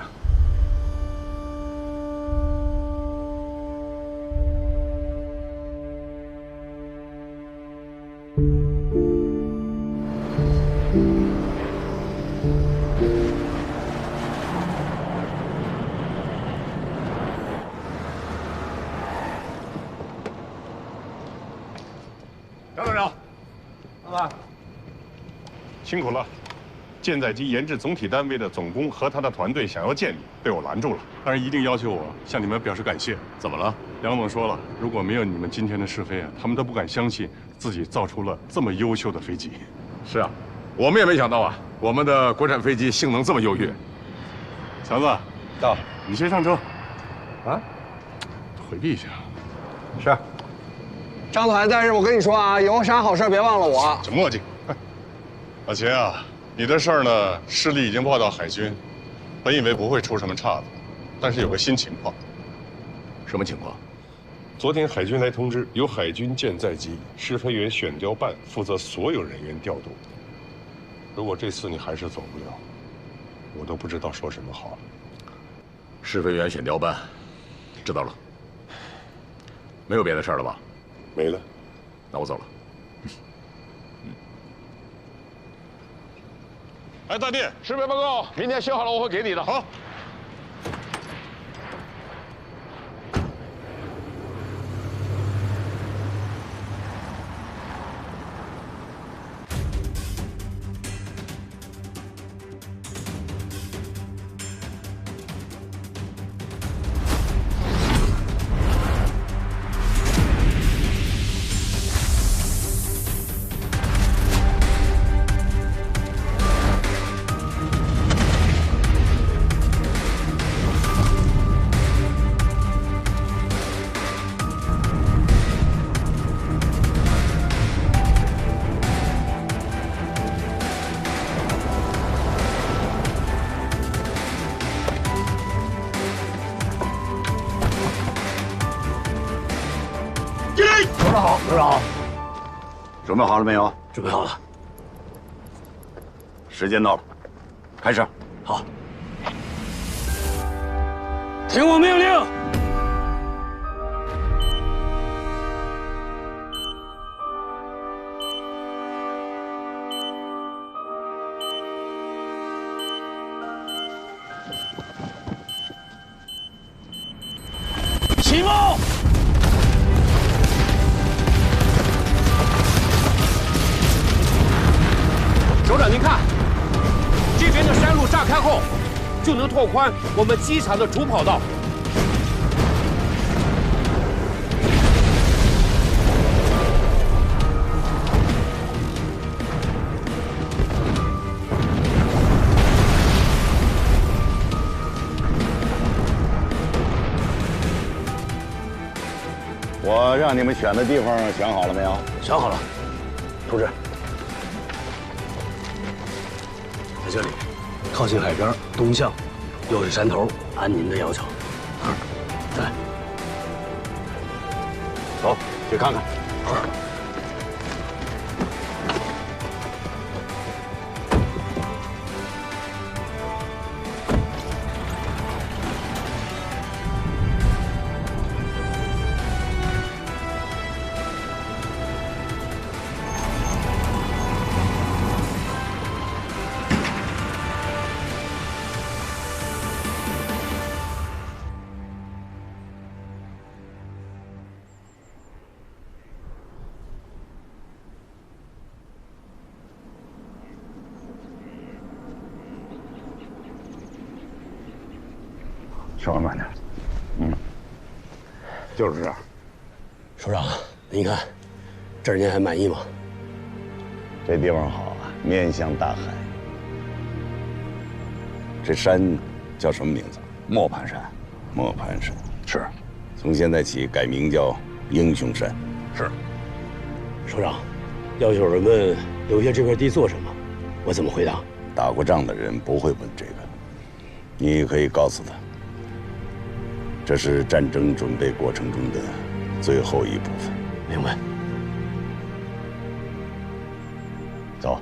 杨团长，辛苦了。舰载机研制总体单位的总工和他的团队想要见你，被我拦住了。但是一定要求我向你们表示感谢。怎么了？梁总说了，如果没有你们今天的试飞啊，他们都不敢相信自己造出了这么优秀的飞机。是啊，我们也没想到啊，我们的国产飞机性能这么优越。强子，到，你先上车。啊？回避一下。是。张团，但是我跟你说啊，有啥好事别忘了我。这墨迹。老秦啊，你的事儿呢，市里已经报到海军，本以为不会出什么岔子，但是有个新情况。什么情况？昨天海军来通知，由海军舰载机试飞员选调办负责所有人员调度。如果这次你还是走不了，我都不知道说什么好了。试飞员选调办，知道了。没有别的事儿了吧？没了。那我走了。哎，大弟，识别报告，明天写好了我会给你的。好。首长好，首长好。准备好了没有？准备好了。时间到了，开始。好。听我命令。起帽。首长，您看，这边的山路炸开后，就能拓宽我们机场的主跑道。我让你们选的地方想好了没有？想好了，同志。在这里，靠近海边，东向，又是山头，按您的要求。在。走，去看看。稍微慢点，就是这样。首长，您看，这儿您还满意吗？这地方好啊，面向大海。这山叫什么名字？磨盘山。磨盘山是，从现在起改名叫英雄山。是。首长，要是有人问留下这块地做什么，我怎么回答？打过仗的人不会问这个，你可以告诉他。这是战争准备过程中的最后一部分。明白。走。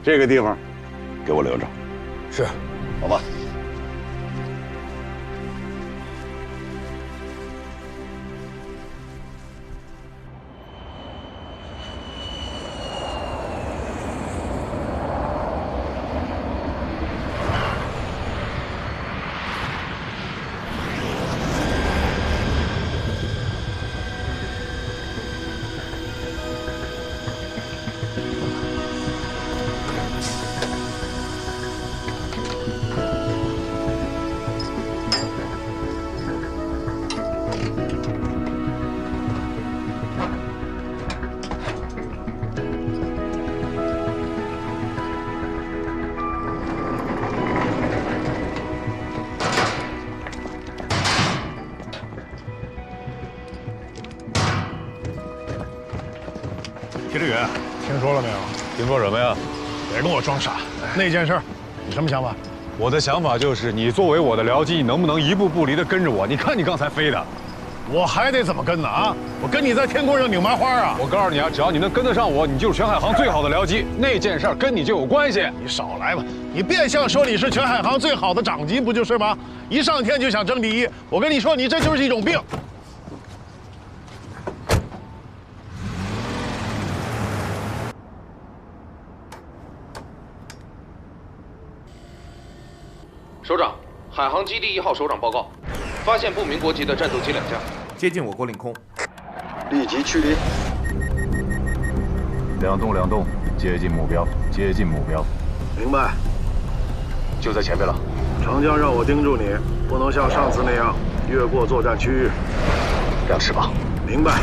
这个地方，给我留着。是。走吧。铁志远，听说了没有？听说什么呀？别跟我装傻。那件事，你什么想法？我的想法就是，你作为我的僚机，你能不能一步不离的跟着我？你看你刚才飞的。我还得怎么跟呢啊？我跟你在天空上拧麻花啊！我告诉你啊，只要你能跟得上我，你就是全海航最好的僚机，那件事跟你就有关系。你少来吧，你变相说你是全海航最好的长机，不就是吗？一上天就想争第一，我跟你说，你这就是一种病。首长，海航基地1号首长报告，发现不明国籍的战斗机2架，接近我国领空，立即驱离。两栋，接近目标，接近目标。明白。就在前面了。长江让我盯住你，不能像上次那样越过作战区域。亮翅膀。明白。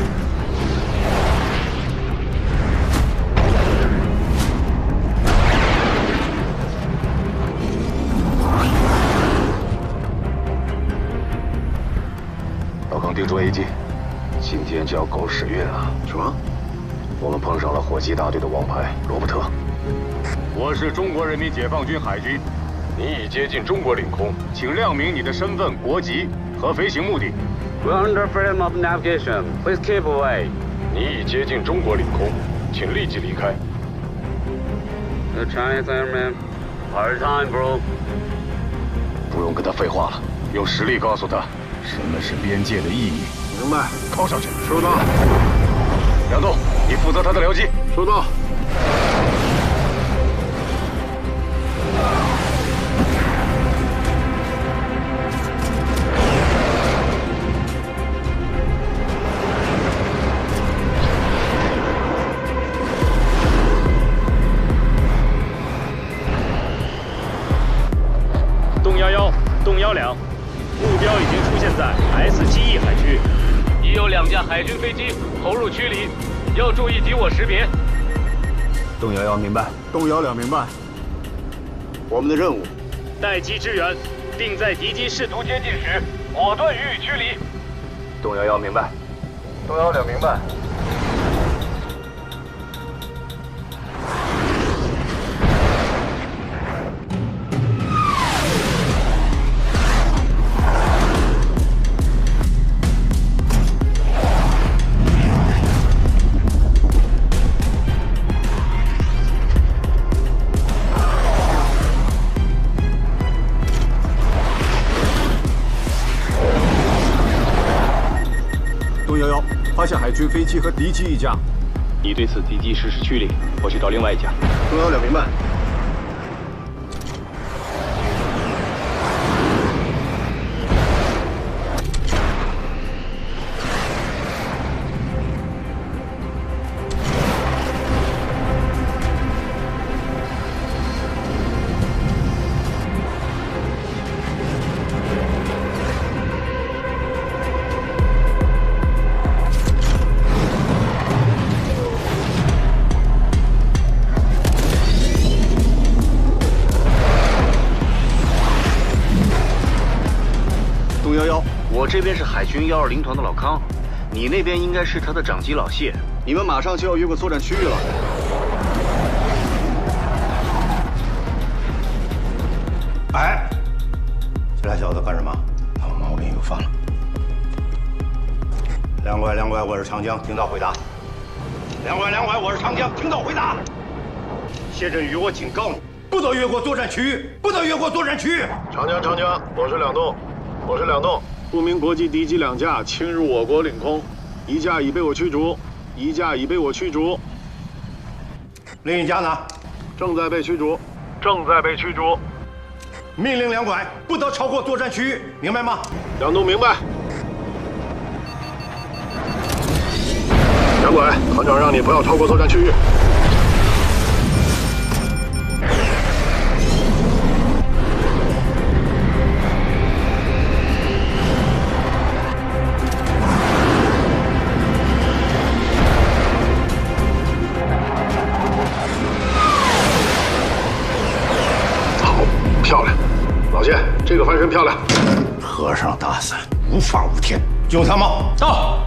老康叮嘱 A 机，今天就要狗屎运了。什么？我们碰上了火鸡大队的王牌罗伯特。我是中国人民解放军海军，你已接近中国领空，请亮明你的身份、国籍和飞行目的。We're under freedom of navigation. Please keep away. 你已接近中国领空，请立即离开。The Chinese airmen, hard time, bro. 不用跟他废话了，用实力告诉他什么是边界的意义。明白，靠上去。收到。梁栋，你负责他的僚机。收到。洞11、洞12，目标已经出现在 S7E 海区，已有2架海军飞机投入驱离，要注意敌我识别。洞11明白，洞12明白。我们的任务，待机支援，并在敌机试图接近时，果断予以驱离。洞11明白，洞12明白。发现海军飞机和敌机1架，已对此敌机实施驱离，我去找另外1架。洞12明白。我这边是海军120团的老康，你那边应该是他的长机老谢。你们马上就要越过作战区域了。哎，这俩小子干什么？老毛病又犯了。两拐，我是长江，听到回答。两拐，我是长江，听到回答。谢振宇，我警告你，不得越过作战区域，不得越过作战区域。长江，我是两栋。不明国际敌机2架侵入我国领空，1架已被我驱逐，另1架呢？正在被驱逐。命令两拐不得超过作战区域，明白吗？两栋明白。两拐，团长让你不要超过作战区域。漂亮，老谢，这个翻身漂亮。和尚打伞，无法无天。警务参谋到。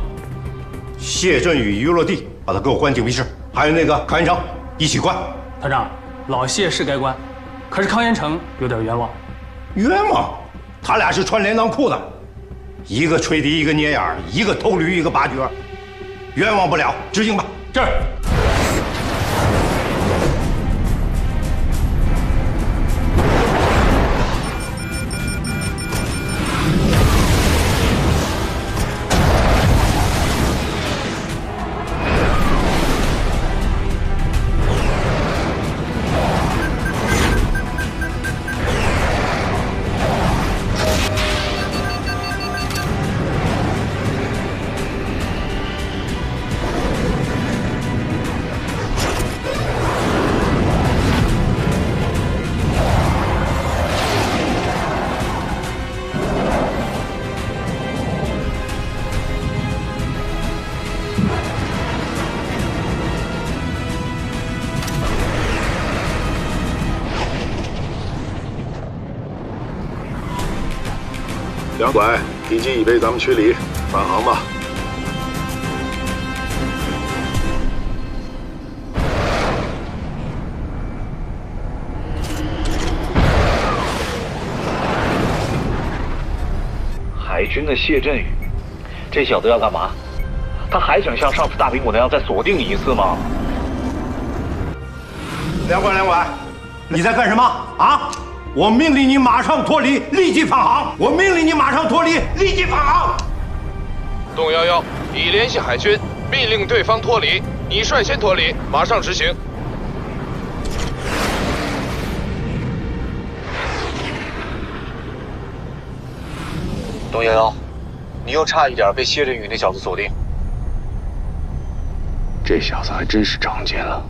谢振宇一落地，把他给我关警卫室。还有那个康延成，一起关。团长，老谢是该关，可是康延成有点冤枉。冤枉？他俩是穿连裆裤的。一个吹笛，一个捏眼，一个偷驴，一个拔角，冤枉不了，执行吧。这儿。两拐，敌机已被咱们驱离，返航吧。海军的谢振宇，这小子要干嘛？他还想像上次大苹果那样再锁定你一次吗？两拐，你在干什么啊？我命令你马上脱离，立即返航！我命令你马上脱离，立即返航！洞11已联系海军，命令对方脱离，你率先脱离，马上执行。洞11，你又差一点被谢振宇那小子锁定。这小子还真是长见了。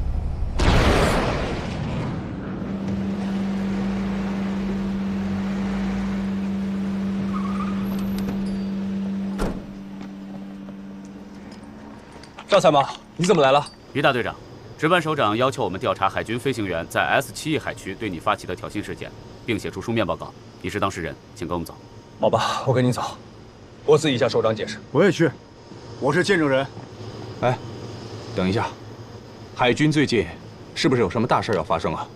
赵参谋，你怎么来了？于大队长，值班首长要求我们调查海军飞行员在 S7E 海区对你发起的挑衅事件，并写出书面报告。你是当事人，请跟我们走。好吧，我跟你走。我自己向首长解释。我也去，我是见证人。哎，等一下，海军最近是不是有什么大事要发生啊？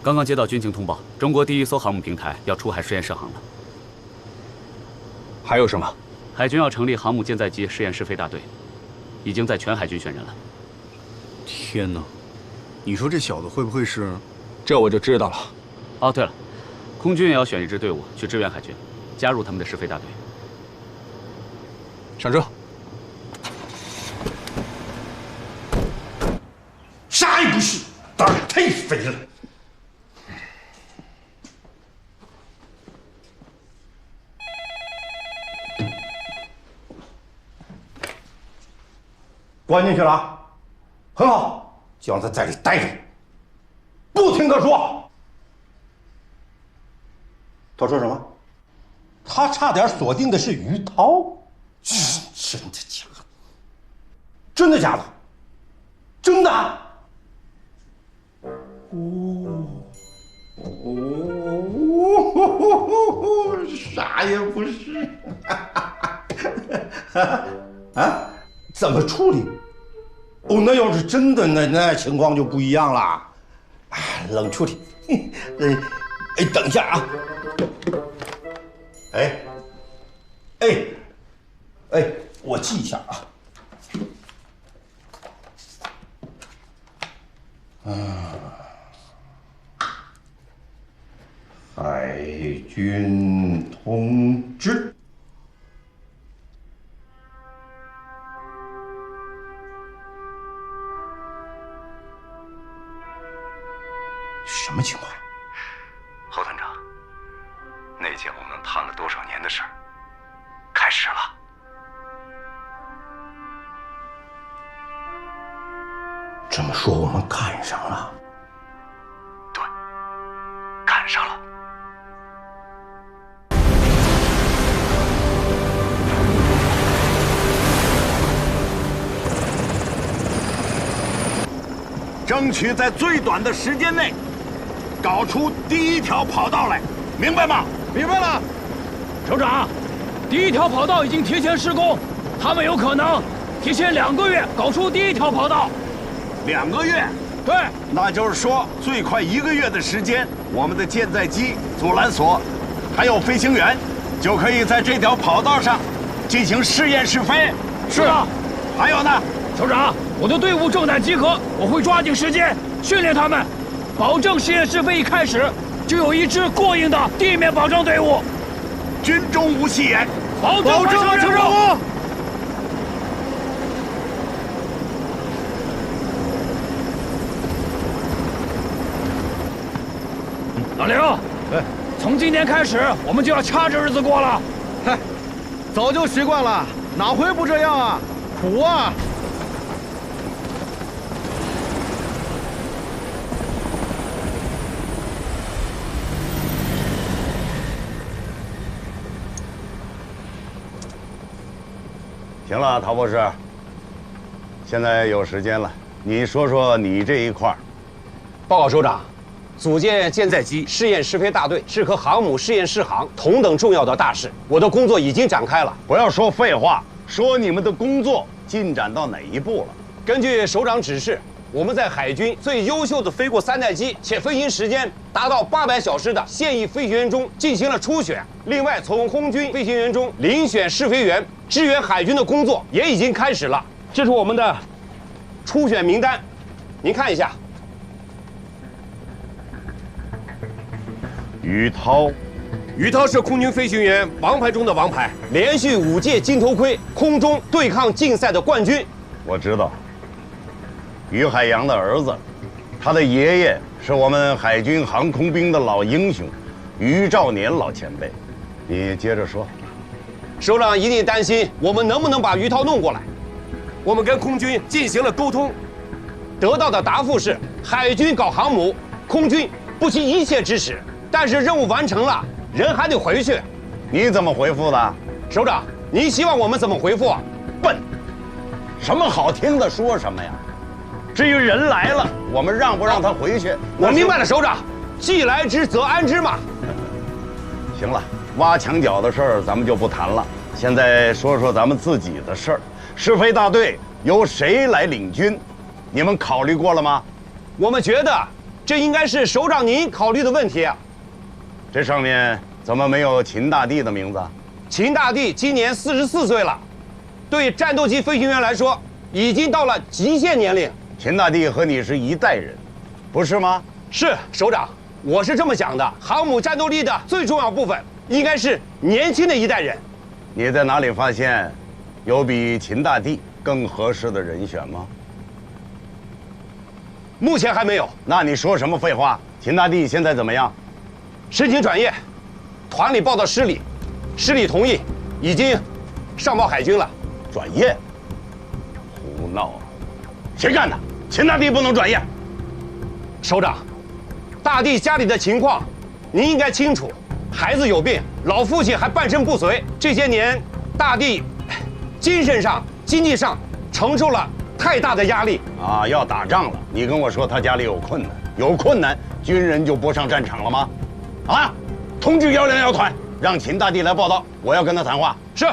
刚刚接到军情通报，中国第1艘航母平台要出海试验试航了。还有什么？海军要成立航母舰载机试验试飞大队。已经在全海军选人了。天哪，你说这小子会不会是？这我就知道了。哦，对了，空军也要选一支队伍去支援海军，加入他们的试飞大队。上车。啥也不是，胆儿太肥了。关进去了啊，很好，就让他在里待着，不听他说。他说什么？他差点锁定的是于涛，真的假的？真的假的？真的？啥也不是。啊？怎么处理？哦，那要是真的，那情况就不一样了。啊，冷处理。哎，等一下啊。哎，我记一下啊。海军通知。什么情况？侯团长，那件我们盼了多少年的事儿，开始了。这么说，我们赶上了。对，赶上了。争取在最短的时间内搞出第一条跑道来，明白吗？明白了。首长，第一条跑道已经提前施工，他们有可能提前2个月搞出第一条跑道。2个月？对。那就是说，最快1个月的时间，我们的舰载机、阻拦索，还有飞行员，就可以在这条跑道上进行试验试飞。是啊。还有呢，首长，我的队伍正在集合，我会抓紧时间训练他们，保证试验试飞一开始就有一支过硬的地面保障队伍。军中无戏言，保证任务。老刘，从今天开始，我们就要掐着日子过了。嗨，早就习惯了，哪回不这样啊？苦啊！行了，陶博士，现在有时间了，你说说你这一块儿。报告首长，组建舰载机试验试飞大队是和航母试验试航同等重要的大事，我的工作已经展开了。不要说废话，说你们的工作进展到哪一步了？根据首长指示，我们在海军最优秀的飞过3代机且飞行时间达到800小时的现役飞行员中进行了初选。另外，从空军飞行员中遴选试飞员，支援海军的工作也已经开始了。这是我们的初选名单，您看一下。于涛，于涛是空军飞行员王牌中的王牌，连续5届金头盔空中对抗竞赛的冠军。我知道，于海洋的儿子，他的爷爷是我们海军航空兵的老英雄，于兆年老前辈。你接着说。首长一定担心我们能不能把于涛弄过来。我们跟空军进行了沟通，得到的答复是海军搞航母，空军不惜一切支持。但是任务完成了，人还得回去。你怎么回复的？首长，您希望我们怎么回复啊？笨，什么好听的说什么呀？至于人来了，我们让不让他回去？我明白了，首长，既来之则安之嘛。行了，挖墙脚的事儿咱们就不谈了。现在说说咱们自己的事儿。试飞大队由谁来领军？你们考虑过了吗？我们觉得这应该是首长您考虑的问题啊。这上面怎么没有秦大帝的名字？秦大帝今年44岁了，对战斗机飞行员来说，已经到了极限年龄。秦大帝和你是一代人，不是吗？是，首长，我是这么想的。航母战斗力的最重要部分，应该是年轻的一代人。你在哪里发现有比秦大帝更合适的人选吗？目前还没有。那你说什么废话？秦大帝现在怎么样？申请转业，团里报到师里，师里同意，已经上报海军了。转业？胡闹！谁干的？秦大帝不能转业。首长，大帝家里的情况您应该清楚，孩子有病，老父亲还半身不遂，这些年大帝精神上、经济上承受了太大的压力啊！要打仗了，你跟我说他家里有困难，有困难，军人就不上战场了吗？啊！通知101团，让秦大帝来报道，我要跟他谈话。是。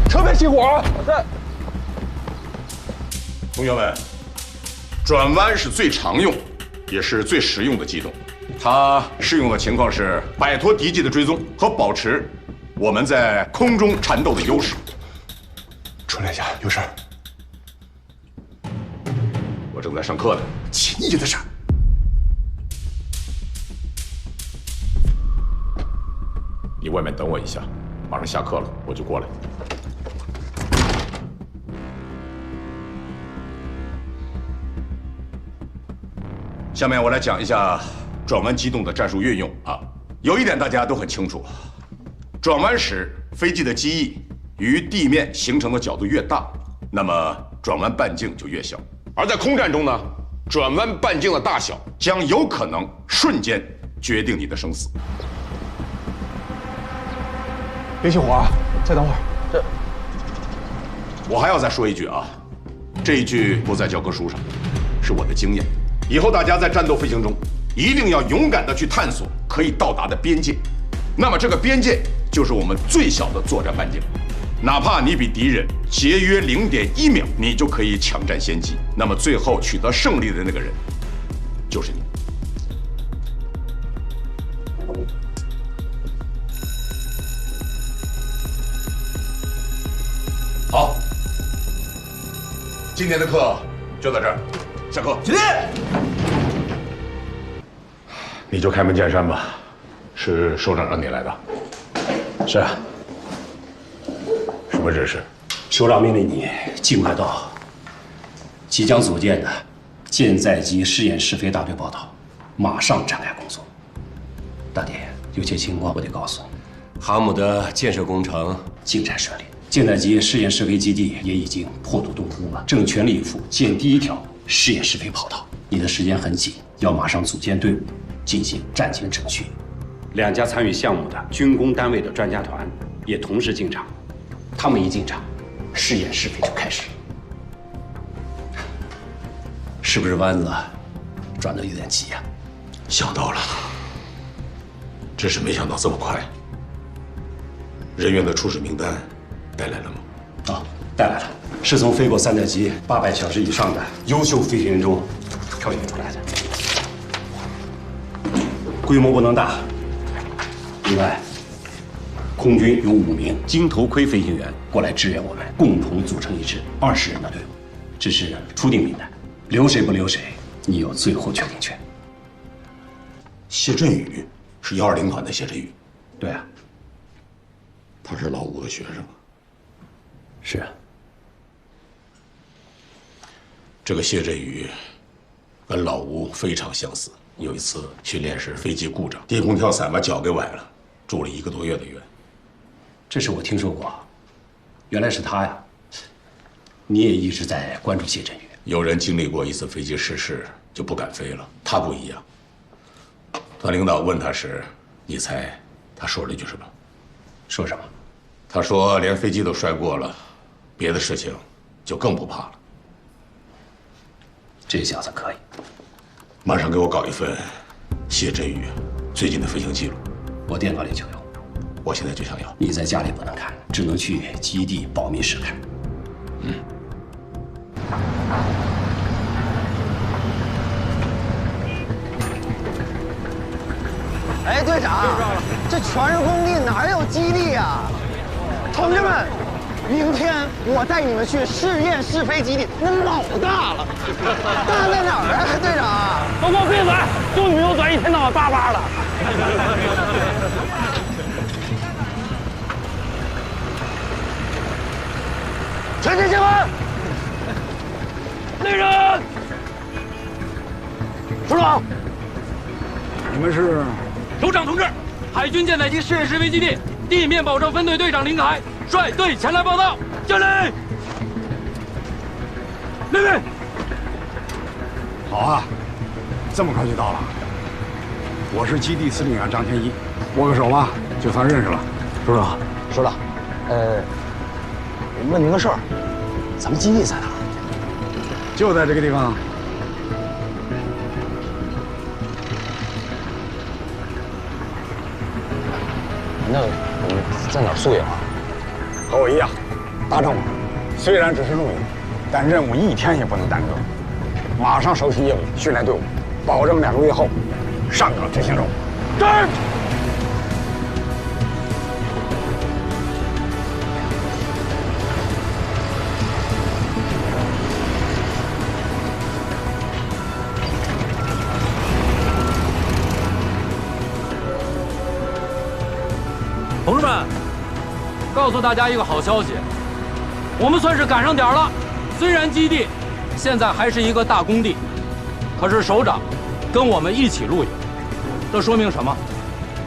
车边起火！在。同学们，转弯是最常用，也是最实用的机动。它适用的情况是摆脱敌机的追踪和保持我们在空中缠斗的优势。出来一下，有事。我正在上课呢。亲戚的事。你外面等我一下，马上下课了，我就过来。下面我来讲一下转弯机动的战术运用啊。有一点大家都很清楚，转弯时飞机的机翼与地面形成的角度越大，那么转弯半径就越小。而在空战中呢，转弯半径的大小将有可能瞬间决定你的生死。别起火啊！再等会儿。这，我还要再说一句啊，这一句不在教科书上，是我的经验。以后大家在战斗飞行中，一定要勇敢地去探索可以到达的边界。那么这个边界就是我们最小的作战半径。哪怕你比敌人节约0.1秒，你就可以抢占先机。那么最后取得胜利的那个人，就是你。今天的课就到这儿，下课。起立。你就开门见山吧，是首长让你来的。是啊。什么指示？首长命令你尽快到即将组建的舰载机试验试飞大队报道，马上展开工作。大爹，有些情况我得告诉你。航母的建设工程进展顺利，舰载机试验试飞基地也已经破土动工了，正全力以赴建第一条试验试飞跑道。你的时间很紧，要马上组建队伍，进行战前程序。2家参与项目的军工单位的专家团也同时进场，他们一进场，试验试飞就开始。是不是弯子转得有点急呀？想到了，只是没想到这么快。人员的初始名单带来了吗？啊，带来了，是从飞过3代机800小时以上的优秀飞行员中挑选出来的，规模不能大。另外，空军有5名金头盔飞行员过来支援我们，共同组成一支20人的队伍。这是初定名单，留谁不留谁，你有最后决定权。谢振宇是120团的谢振宇。对啊。他是老吴的学生。是啊。这个谢振宇跟老吴非常相似。有一次训练时飞机故障，低空跳伞把脚给崴了，住了1个多月的院。这事我听说过，原来是他呀。你也一直在关注谢振宇。有人经历过一次飞机失事就不敢飞了，他不一样。团领导问他时，你猜他说了一句什么？说什么？他说连飞机都摔过了，别的事情就更不怕了。这小子可以。马上给我搞一份谢振宇最近的飞行记录，我电脑里就有。我现在就想要。你在家里不能看，只能去基地保密室看。嗯。哎，队长，这全是工地，哪有基地呀？同志们，明天我带你们去试验试飞基地，那老大了。大在哪儿啊，队长？都给我闭嘴！就你们有嘴，一天到晚叭叭的。全体集合！来人！首长，你们是？首长同志，海军舰载机试验试飞基地地面保障分队队长林凯率队前来报道。敬礼！立命！好啊，这么快就到了。我是基地司令员张天一，握个手吧，就算认识了。首长，首长，问您个事儿，咱们基地在哪儿？就在这个地方。那我们在哪儿宿营啊？和我一样，大正网。虽然只是露营，但任务一天也不能耽搁。马上收起业务，训练队伍，保证2个月后上岗执行任务。是。同志们，告诉大家一个好消息，我们算是赶上点了。虽然基地现在还是一个大工地，可是首长跟我们一起露营，这说明什么？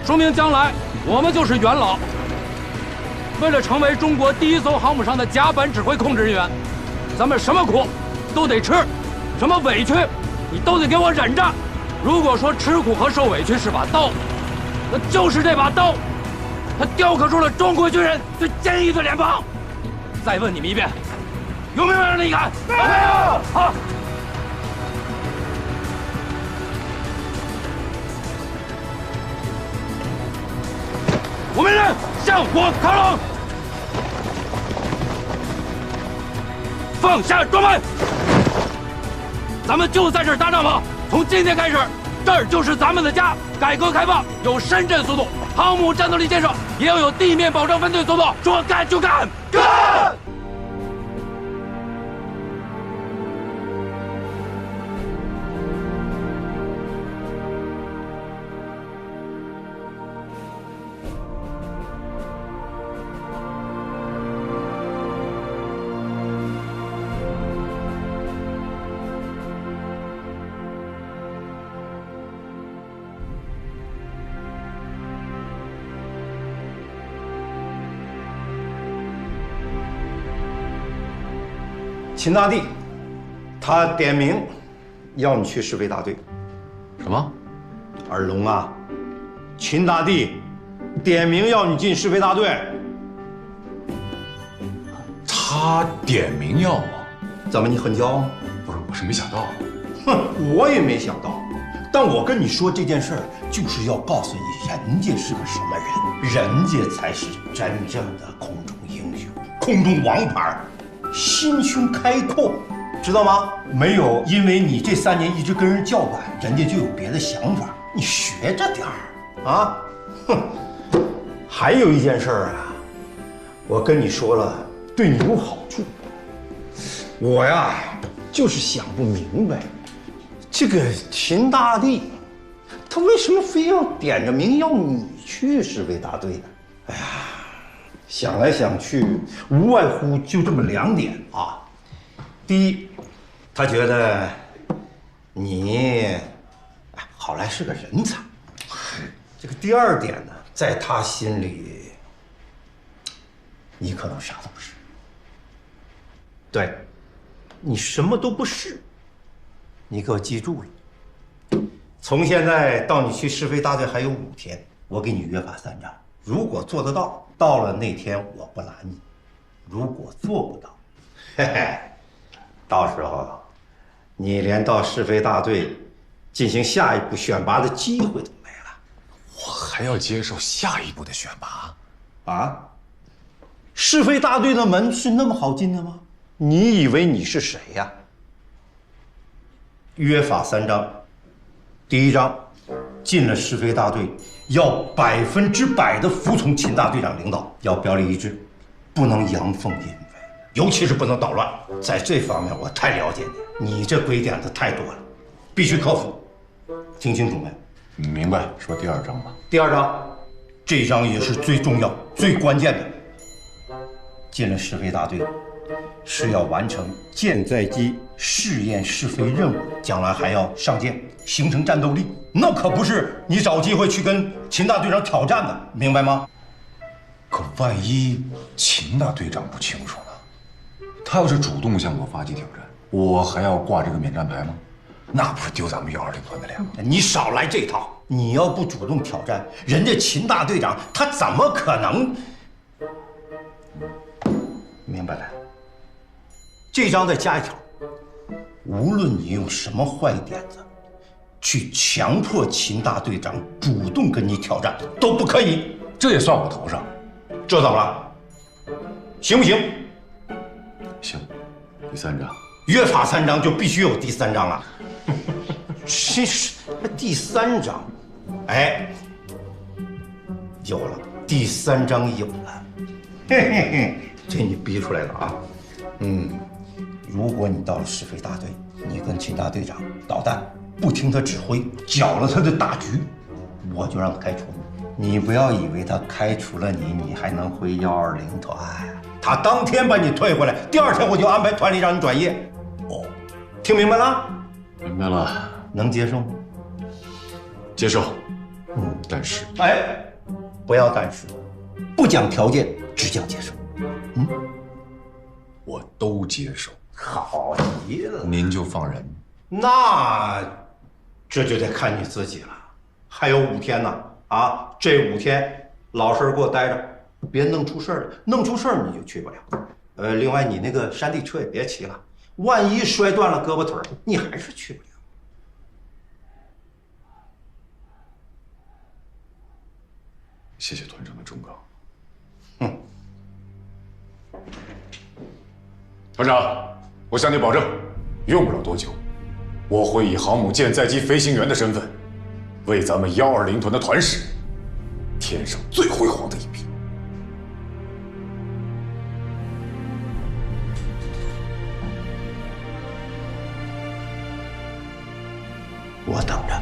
说明将来我们就是元老。为了成为中国第1艘航母上的甲板指挥控制人员，咱们什么苦都得吃，什么委屈你都得给我忍着。如果说吃苦和受委屈是把刀，那就是这把刀。他雕刻出了中国军人最坚毅的脸庞。再问你们一遍，有没有让你敢？没有。好。我命令向火靠拢，放下装备。咱们就在这儿搭帐篷，从今天开始，这儿就是咱们的家。改革开放有深圳速度，航母战斗力建设也要有地面保障分队速度。说干就干，干！秦大帝，他点名要你去试飞大队。什么？二龙啊，秦大帝点名要你进试飞大队。他点名要我？怎么你很骄傲吗？不是，我是没想到。哼，我也没想到。但我跟你说这件事儿，就是要告诉你，人家是个什么人，人家才是真正的空中英雄、空中王牌，心胸开阔，知道吗？没有因为你这3年一直跟人叫板，人家就有别的想法，你学着点儿啊！哼，还有一件事儿啊，我跟你说了，对你有好处。我呀，就是想不明白。这个秦大帝，他为什么非要点着名要你去试飞大队呢？哎呀，想来想去，无外乎就这么2点啊。第一，他觉得你好赖是个人才。这个第2点呢，在他心里，你可能啥都不是。对，你什么都不是。你给我记住了，从现在到你去试飞大队还有5天，我给你约法3章。如果做得到，到了那天我不拦你；如果做不到，嘿嘿，到时候你连到试飞大队进行下一步选拔的机会都没了。我还要接受下一步的选拔？啊？试飞大队的门是那么好进的吗？你以为你是谁呀？约法3章，第1章，进了试飞大队，要100%的服从秦大队长领导，要表里一致，不能阳奉阴违，尤其是不能捣乱。在这方面我太了解你，你这鬼点子太多了，必须克服。听清楚没？明白。说第2章吧。第2章，这章也是最重要、最关键的。进了试飞大队，是要完成舰载机试验试飞任务，将来还要上舰，形成战斗力。那可不是你找机会去跟秦大队长挑战的，明白吗？可万一秦大队长不清楚呢？他要是主动向我发起挑战，我还要挂这个免战牌吗？那不是丢咱们120团的脸吗？你少来这套！你要不主动挑战，人家秦大队长他怎么可能？明白了。这章再加一条，无论你用什么坏点子，去强迫秦大队长主动跟你挑战都不可以。这也算我头上。这怎么了？行不行？行。第3章，约法3章就必须有第3章啊！真是第3章，哎，有了，第3章有了，嘿嘿嘿，这你逼出来了啊！如果你到了试飞大队，你跟秦大队长捣蛋，不听他指挥，搅了他的大局，我就让他开除你。你不要以为他开除了你，你还能回120团。他当天把你退回来，第2天我就安排团里让你转业。哦，听明白了？明白了。能接受吗？接受。但是，哎，不要但是，不讲条件，只讲接受。我都接受。好极了，您就放人。那这就得看你自己了。还有5天呢，啊，这5天老实给我待着，别弄出事儿了。弄出事儿你就去不了。另外你那个山地车也别骑了，万一摔断了胳膊腿儿，你还是去不了。谢谢团长的忠告。团长，我向你保证，用不了多久，我会以航母舰载机飞行员的身份，为咱们120团的团史添上最辉煌的一笔。我等着。